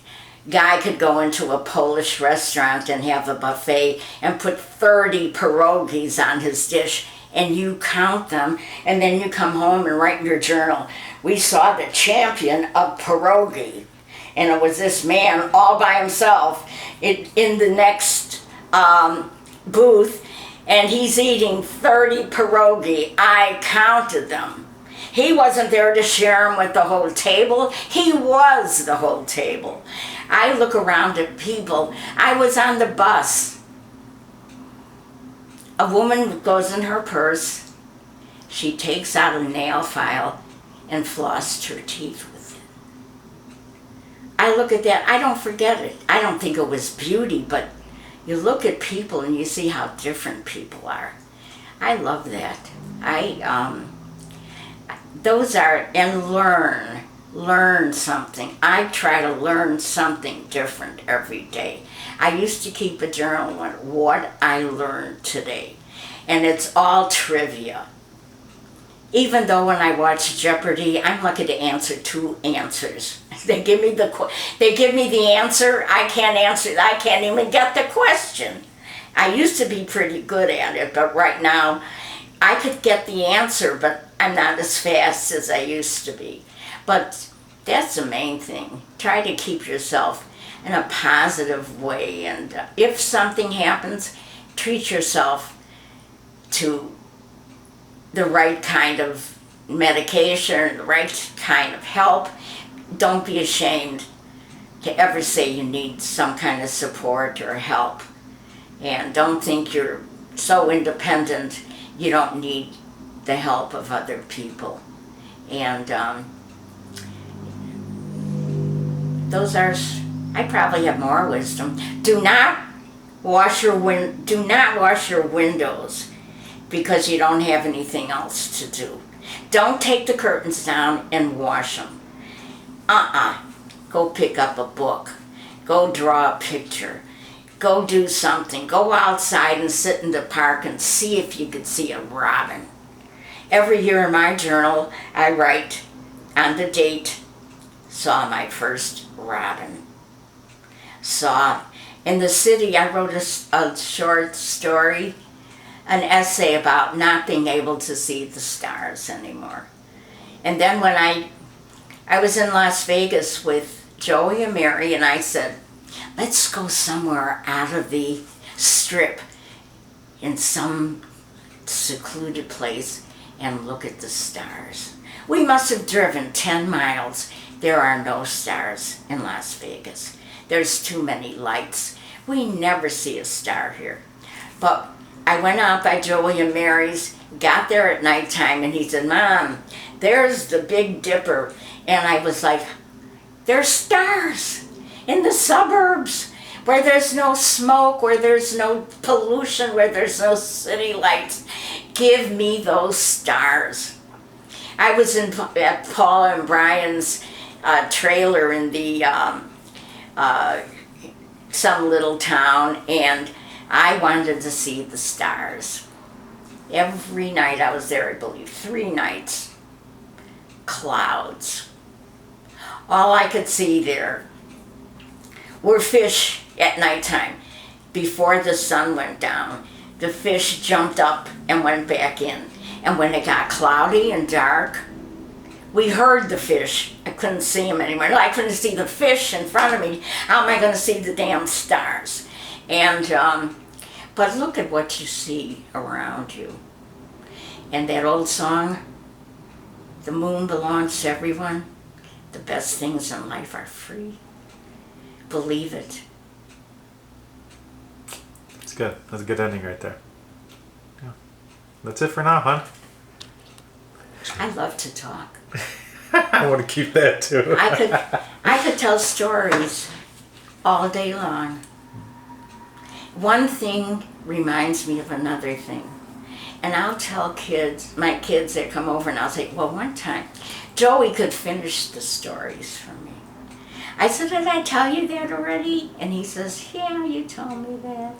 guy could go into a Polish restaurant and have a buffet and put 30 pierogies on his dish, and you count them, and then you come home and write in your journal, we saw the champion of pierogi. And it was this man all by himself in the next booth, and he's eating 30 pierogi. I counted them. He wasn't there to share them with the whole table. He was the whole table. I look around at people. I was on the bus. A woman goes in her purse. She takes out a nail file and flossed her teeth with it. I look at that. I don't forget it. I don't think it was beauty, but you look at people and you see how different people are. I love that. Those are, and learn something. I try to learn something different every day. I used to keep a journal on what I learned today, and it's all trivia. Even though when I watch Jeopardy, I'm lucky to answer 2 answers. They give me the answer, I can't answer it. I can't even get the question. I used to be pretty good at it, but right now I could get the answer, but I'm not as fast as I used to be. But that's the main thing. Try to keep yourself in a positive way, and if something happens, treat yourself to the right kind of medication, the right kind of help. Don't be ashamed to ever say you need some kind of support or help. And don't think you're so independent you don't need the help of other people. And I probably have more wisdom. Do not wash your windows because you don't have anything else to do. Don't take the curtains down and wash them. Go pick up a book. Go draw a picture. Go do something. Go outside and sit in the park and see if you could see a robin. Every year in my journal, I write on the date, saw my first robin. In the city, I wrote a short story, an essay about not being able to see the stars anymore. And then when I was in Las Vegas with Joey and Mary, and I said, let's go somewhere out of the strip in some secluded place and look at the stars. We must have driven 10 miles. There are no stars in Las Vegas. There's too many lights. We never see a star here. But I went out by Joey and Mary's, got there at nighttime, and he said, Mom, there's the Big Dipper. And I was like, there's stars in the suburbs where there's no smoke, where there's no pollution, where there's no city lights. Give me those stars. I was at Paul and Brian's trailer in the some little town, and I wanted to see the stars. Every night I was there, I believe, 3 nights. Clouds. All I could see there were fish at nighttime. Before the sun went down, the fish jumped up and went back in. And when it got cloudy and dark, we heard the fish. I couldn't see them anymore. I couldn't see the fish in front of me. How am I going to see the damn stars? And but look at what you see around you. And that old song, the moon belongs to everyone. The best things in life are free. Believe it. That's good. That's a good ending right there. Yeah. That's it for now, hon. I love to talk. I want to keep that too. I could tell stories all day long. One thing reminds me of another thing. And I'll tell my kids that come over, and I'll say, well, one time, Joey could finish the stories for me. I said, did I tell you that already? And he says, yeah, you told me that.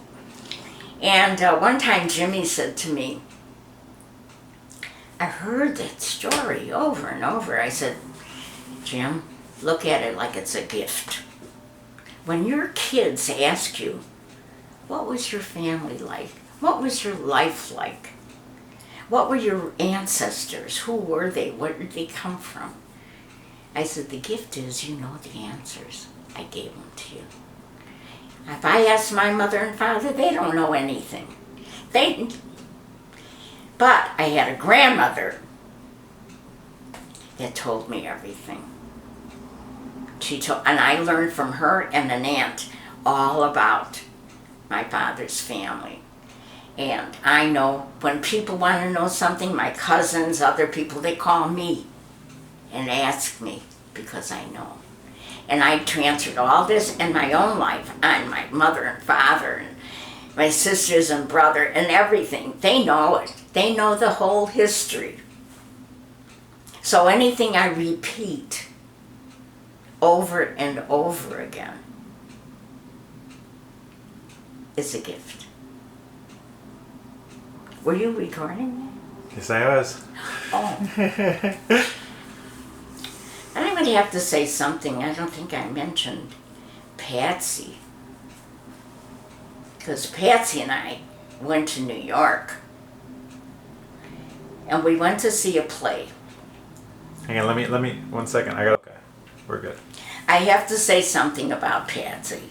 And one time Jimmy said to me, I heard that story over and over. I said, Jim, look at it like it's a gift. When your kids ask you, what was your family like? What was your life like? What were your ancestors? Who were they? Where did they come from? I said, the gift is you know the answers. I gave them to you. If I ask my mother and father, they don't know anything. But I had a grandmother that told me everything. And I learned from her and an aunt all about my father's family. And I know when people want to know something, my cousins, other people, they call me and ask me because I know. And I transferred all this in my own life on my mother and father and my sisters and brother and everything. They know it. They know the whole history. So anything I repeat over and over again is a gift. Were you recording that? Yes, I was. Oh. And I would have to say something. I don't think I mentioned Patsy. Because Patsy and I went to New York. And we went to see a play. Hang on, let me, 1 second. Okay, we're good. I have to say something about Patsy.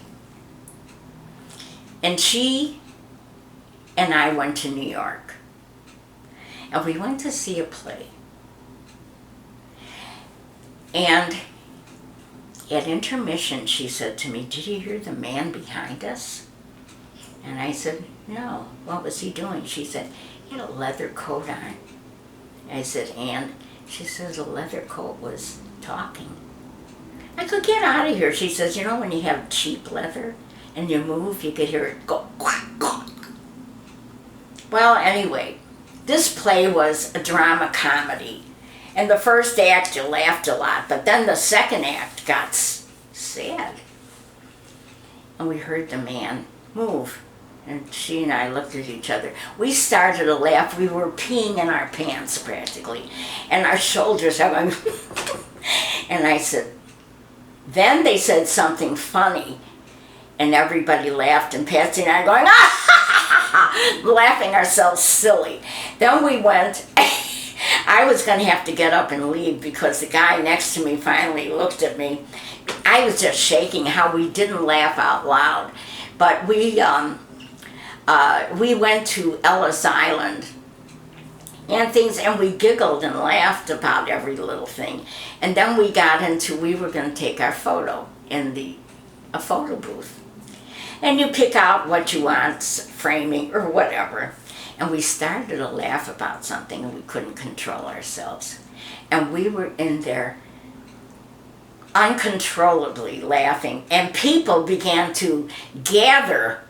And she and I went to New York. And we went to see a play. And at intermission, she said to me, "Did you hear the man behind us?" And I said, "No, what was he doing?" She said, "He had a leather coat on." I said, "And?" She says, "The leather coat was talking." I could get out of here. She says, "You know when you have cheap leather and you move, you could hear it go quack, quack." Well, anyway, this play was a drama comedy. And the first act, you laughed a lot, but then the second act got sad. And we heard the man move. And she and I looked at each other. We started to laugh. We were peeing in our pants practically. And our shoulders are going. And I said, then they said something funny. And everybody laughed. And Patsy and I going, ah, laughing ourselves silly. Then we went. I was going to have to get up and leave because the guy next to me finally looked at me. I was just shaking how we didn't laugh out loud. But we went to Ellis Island and things, and we giggled and laughed about every little thing. And then we got into, we were going to take our photo in a photo booth. And you pick out what you want, framing or whatever. And we started to laugh about something and we couldn't control ourselves. And we were in there uncontrollably laughing. And people began to gather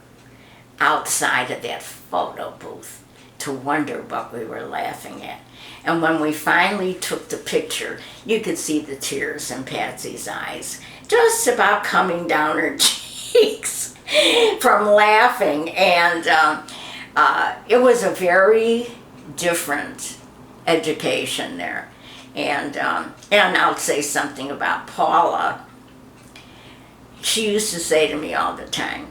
outside of that photo booth to wonder what we were laughing at. And when we finally took the picture, you could see the tears in Patsy's eyes, just about coming down her cheeks from laughing. And it was a very different education there. And I'll say something about Paula. She used to say to me all the time,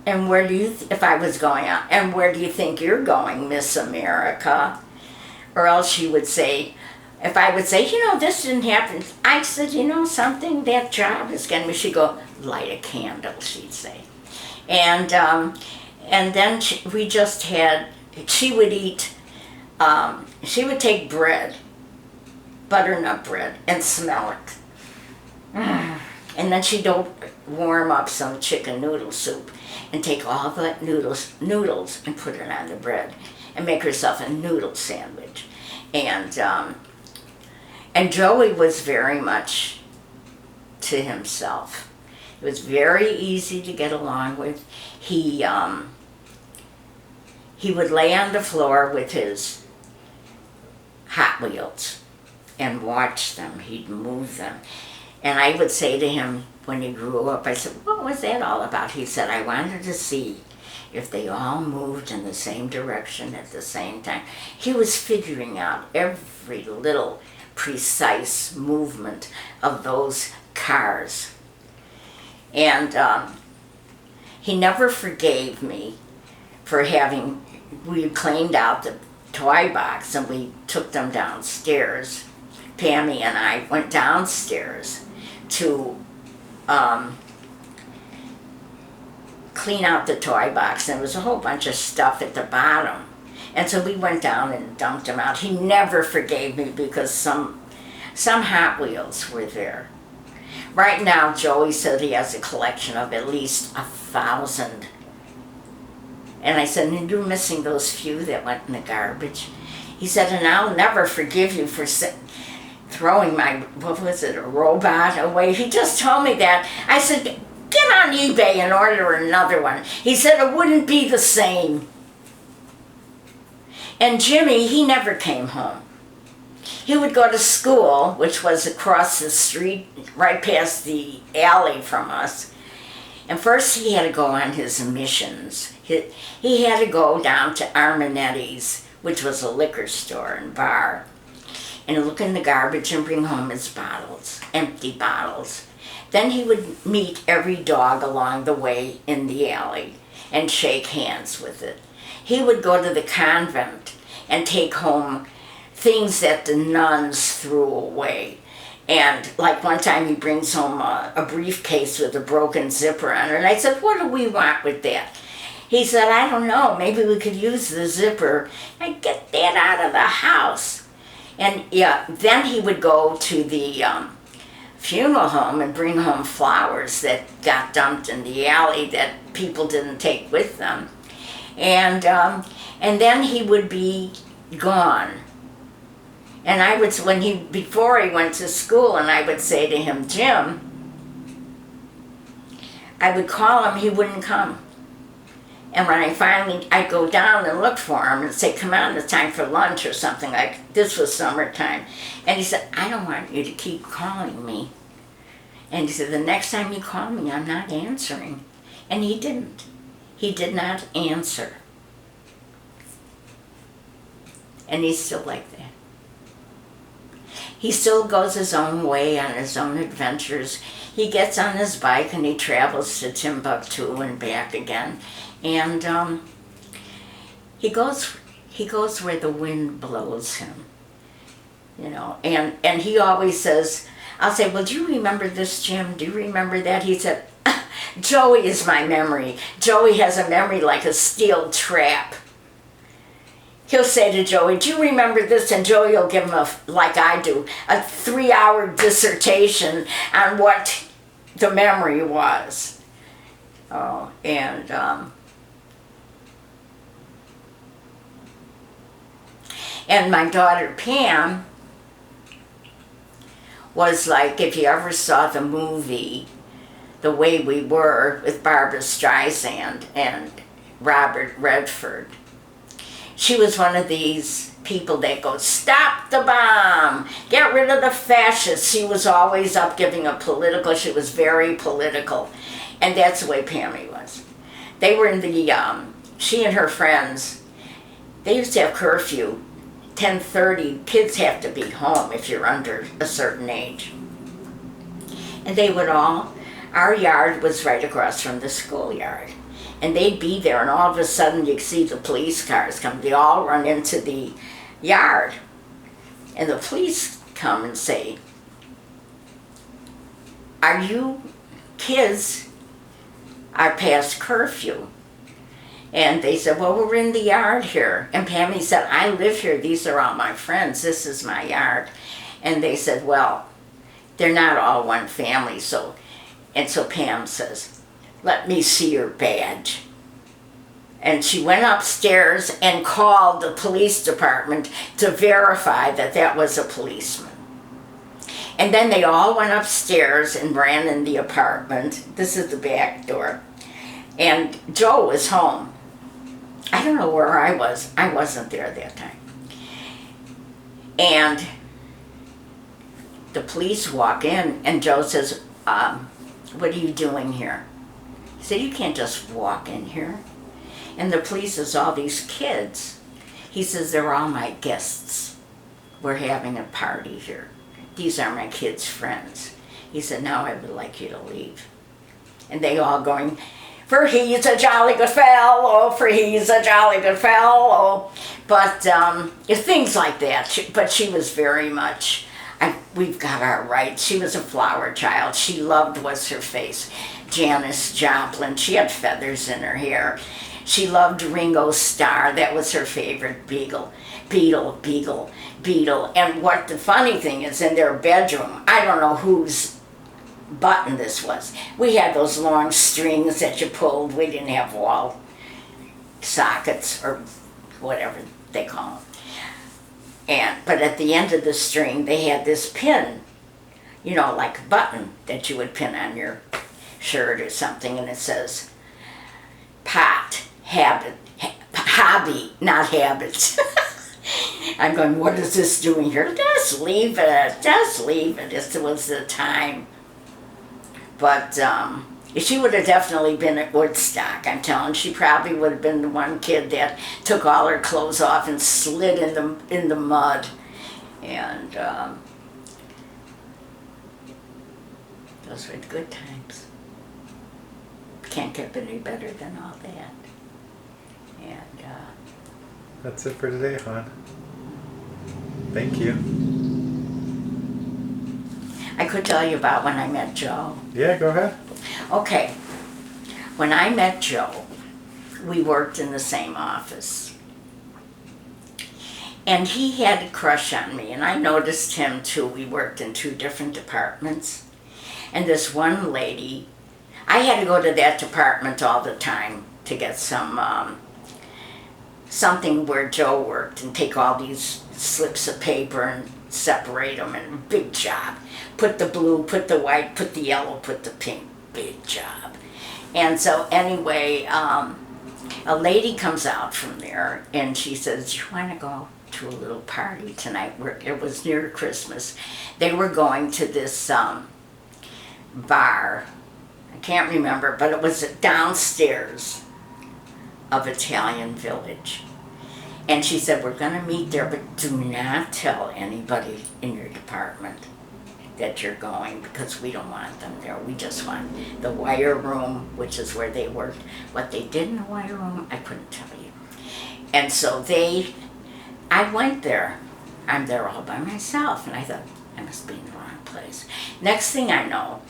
"And where do you, if I was going out, and where do you think you're going, Miss America?" Or else she would say, if I would say, "You know, this didn't happen," I said, "You know something, that job is going to," she'd go, "Light a candle," she'd say. And then we just had, she would eat, she would take bread, butternut bread, and smell it. And then she'd warm up some chicken noodle soup and take all the noodles and put it on the bread and make herself a noodle sandwich. And Joey was very much to himself. It was very easy to get along with. He would lay on the floor with his Hot Wheels and watch them. He'd move them. And I would say to him when he grew up, I said, "What was that all about?" He said, "I wanted to see if they all moved in the same direction at the same time." He was figuring out every little precise movement of those cars. And he never forgave me for we cleaned out the toy box and we took them downstairs. Pammy and I went downstairs to clean out the toy box. And there was a whole bunch of stuff at the bottom And so we went down and dumped him out. He never forgave me because some Hot Wheels were there. Right now, Joey said he has a collection of at least 1,000. And I said, and you're missing those few that went in the garbage. He said, and I'll never forgive you for throwing my, what was it, a robot away. He just told me that. I said, get on eBay and order another one. He said it wouldn't be the same. And Jimmy, he never came home. He would go to school, which was across the street, right past the alley from us. And first he had to go on his missions. He had to go down to Armanetti's, which was a liquor store and bar, and look in the garbage and bring home his bottles, empty bottles. Then he would meet every dog along the way in the alley and shake hands with it. He would go to the convent and take home things that the nuns threw away. And like one time he brings home a briefcase with a broken zipper on it. And I said, what do we want with that? He said, I don't know, maybe we could use the zipper and get that out of the house. And yeah, then he would go to the funeral home and bring home flowers that got dumped in the alley that people didn't take with them. And then he would be gone. And I would, before he went to school, and I would say to him, Jim, I would call him, he wouldn't come. And when I'd go down and look for him and say, come on, it's time for lunch or something, like this was summertime. And he said, I don't want you to keep calling me. And he said, the next time you call me, I'm not answering. And he didn't. He did not answer. And he's still like that. He still goes his own way on his own adventures. He gets on his bike and he travels to Timbuktu and back again. And he goes where the wind blows him, you know. And he always says, I'll say, well, do you remember this, Jim? Do you remember that? He said, Joey is my memory. Joey has a memory like a steel trap. He'll say to Joey, do you remember this? And Joey will give him, like I do, a 3-hour dissertation on what the memory was. Oh, and my daughter Pam was like, if you ever saw the movie The Way We Were with Barbara Streisand and Robert Redford, she was one of these people that goes, stop the bomb, get rid of the fascists. She was always up giving a political, she was very political. And that's the way Pammy was. They were in the, she and her friends, they used to have curfew. 10:30, kids have to be home if you're under a certain age. And they would all, our yard was right across from the schoolyard. And they'd be there, and all of a sudden you'd see the police cars come. They all run into the yard. And the police come and say, are you kids are past curfew? And they said, well, we're in the yard here. And Pammy said, I live here. These are all my friends. This is my yard. And they said, well, they're not all one family. And so Pam says, let me see your badge. And she went upstairs and called the police department to verify that that was a policeman. And then they all went upstairs and ran in the apartment. This is the back door. And Joe was home. I don't know where I was. I wasn't there that time. And the police walk in, and Joe says, what are you doing here? He said, you can't just walk in here. And the police says, all these kids. He says, they're all my guests. We're having a party here. These are my kids' friends. He said, now I would like you to leave. And they all going, for he's a jolly good fellow, for he's a jolly good fellow. But things like that. But she was very much, we've got our rights. She was a flower child. She loved what's her face, Janis Joplin. She had feathers in her hair. She loved Ringo Starr. That was her favorite Beatle. And what the funny thing is, in their bedroom, I don't know whose button this was. We had those long strings that you pulled. We didn't have wall sockets or whatever they call them. But at the end of the string, they had this pin, you know, like a button that you would pin on your shirt or something, and it says pot, habit, hobby, not habits. I'm going, what is this doing here? Just leave it. This was the time. But she would have definitely been at Woodstock. I'm telling. She probably would have been the one kid that took all her clothes off and slid in the mud. And those were the good times. Can't get any better than all that. And That's it for today, hon. Thank you. I could tell you about when I met Joe. Yeah, go ahead. Okay, when I met Joe, we worked in the same office. And he had a crush on me, and I noticed him too. We worked in 2 different departments. And this one lady, I had to go to that department all the time to get some something where Joe worked and take all these slips of paper and separate them, and big job. Put the blue, put the white, put the yellow, put the pink, big job. And so anyway, a lady comes out from there and she says, you want to go to a little party tonight? It was near Christmas. They were going to this bar, I can't remember, but it was downstairs of Italian Village. And she said, we're going to meet there, but do not tell anybody in your department that you're going, because we don't want them there. We just want the wire room, which is where they worked. What they did in the wire room, I couldn't tell you. And so I went there. I'm there all by myself, and I thought, I must be in the wrong place. Next thing I know,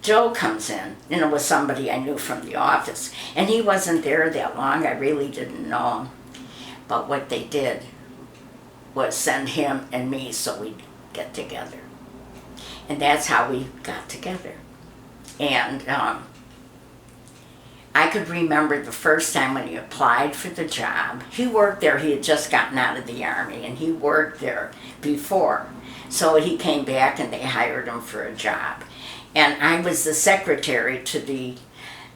Joe comes in, and it was somebody I knew from the office, and he wasn't there that long. I really didn't know him. But what they did was send him and me so we'd get together. And that's how we got together. And I could remember the first time when he applied for the job. He worked there. He had just gotten out of the Army, and he worked there before. So he came back and they hired him for a job. And I was the secretary to the,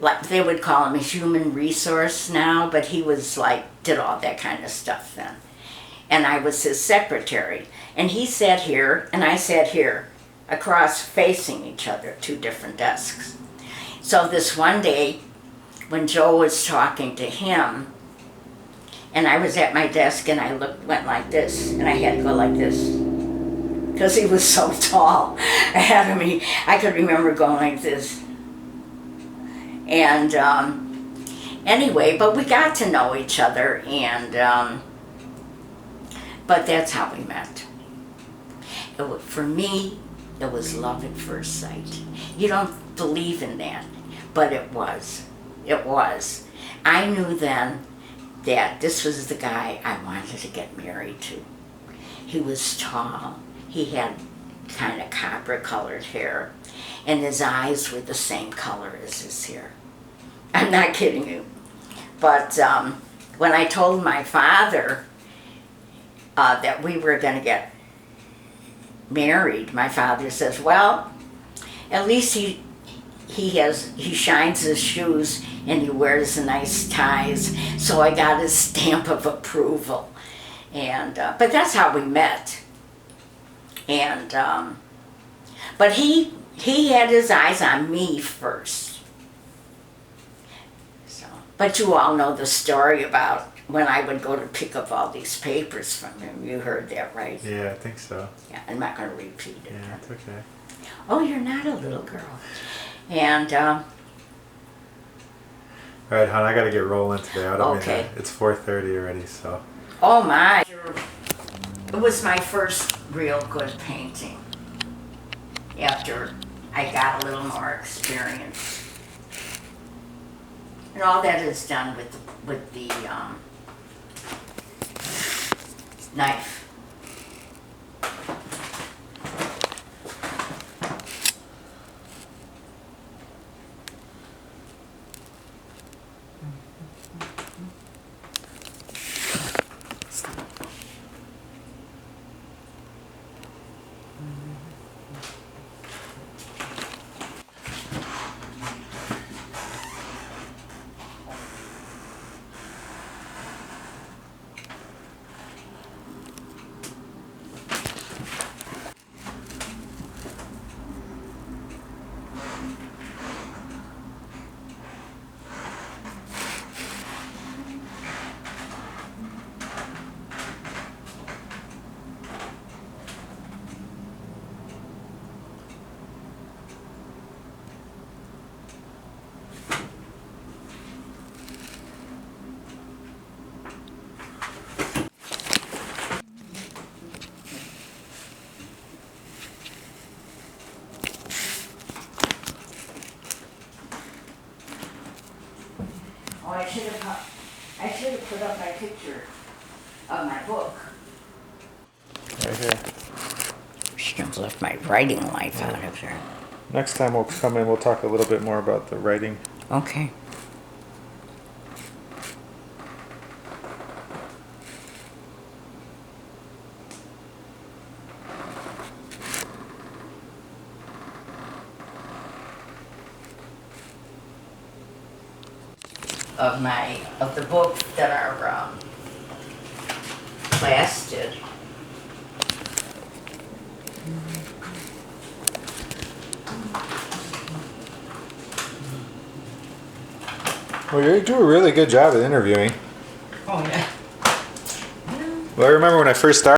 like they would call him a human resource now, but he was like, did all that kind of stuff then. And I was his secretary. And he sat here and I sat here, across facing each other, 2 different desks. So this one day, when Joe was talking to him, and I was at my desk and I went like this, and I had to go like this, because he was so tall ahead of me. I could remember going like this. And anyway, but we got to know each other, and but that's how we met. For me, it was love at first sight. You don't believe in that, but it was. It was. I knew then that this was the guy I wanted to get married to. He was tall. He had kind of copper-colored hair, and his eyes were the same color as his hair. I'm not kidding you. But when I told my father that we were going to get married, my father says, well, at least he shines his shoes and he wears nice ties, so I got his stamp of approval. And but that's how we met. And but he had his eyes on me first. So, but you all know the story about when I would go to pick up all these papers from him. You heard that, right? Yeah, I think so. Yeah, I'm not going to repeat it. Yeah, it's okay. Oh, you're not a little girl. And all right, hon, I gotta get rolling today. I don't Okay. mean to, it's 4:30 already, so. oh my, it was my first real good painting after I got a little more experience. And all that is done with the knife. Oh, I should have put up my picture of my book. Right here. Should have left my writing life out of there. Next time we'll come in, we'll talk a little bit more about the writing. Okay. Of the book that our class did. Well, you do a really good job at interviewing. Oh yeah. Well, I remember when I first started.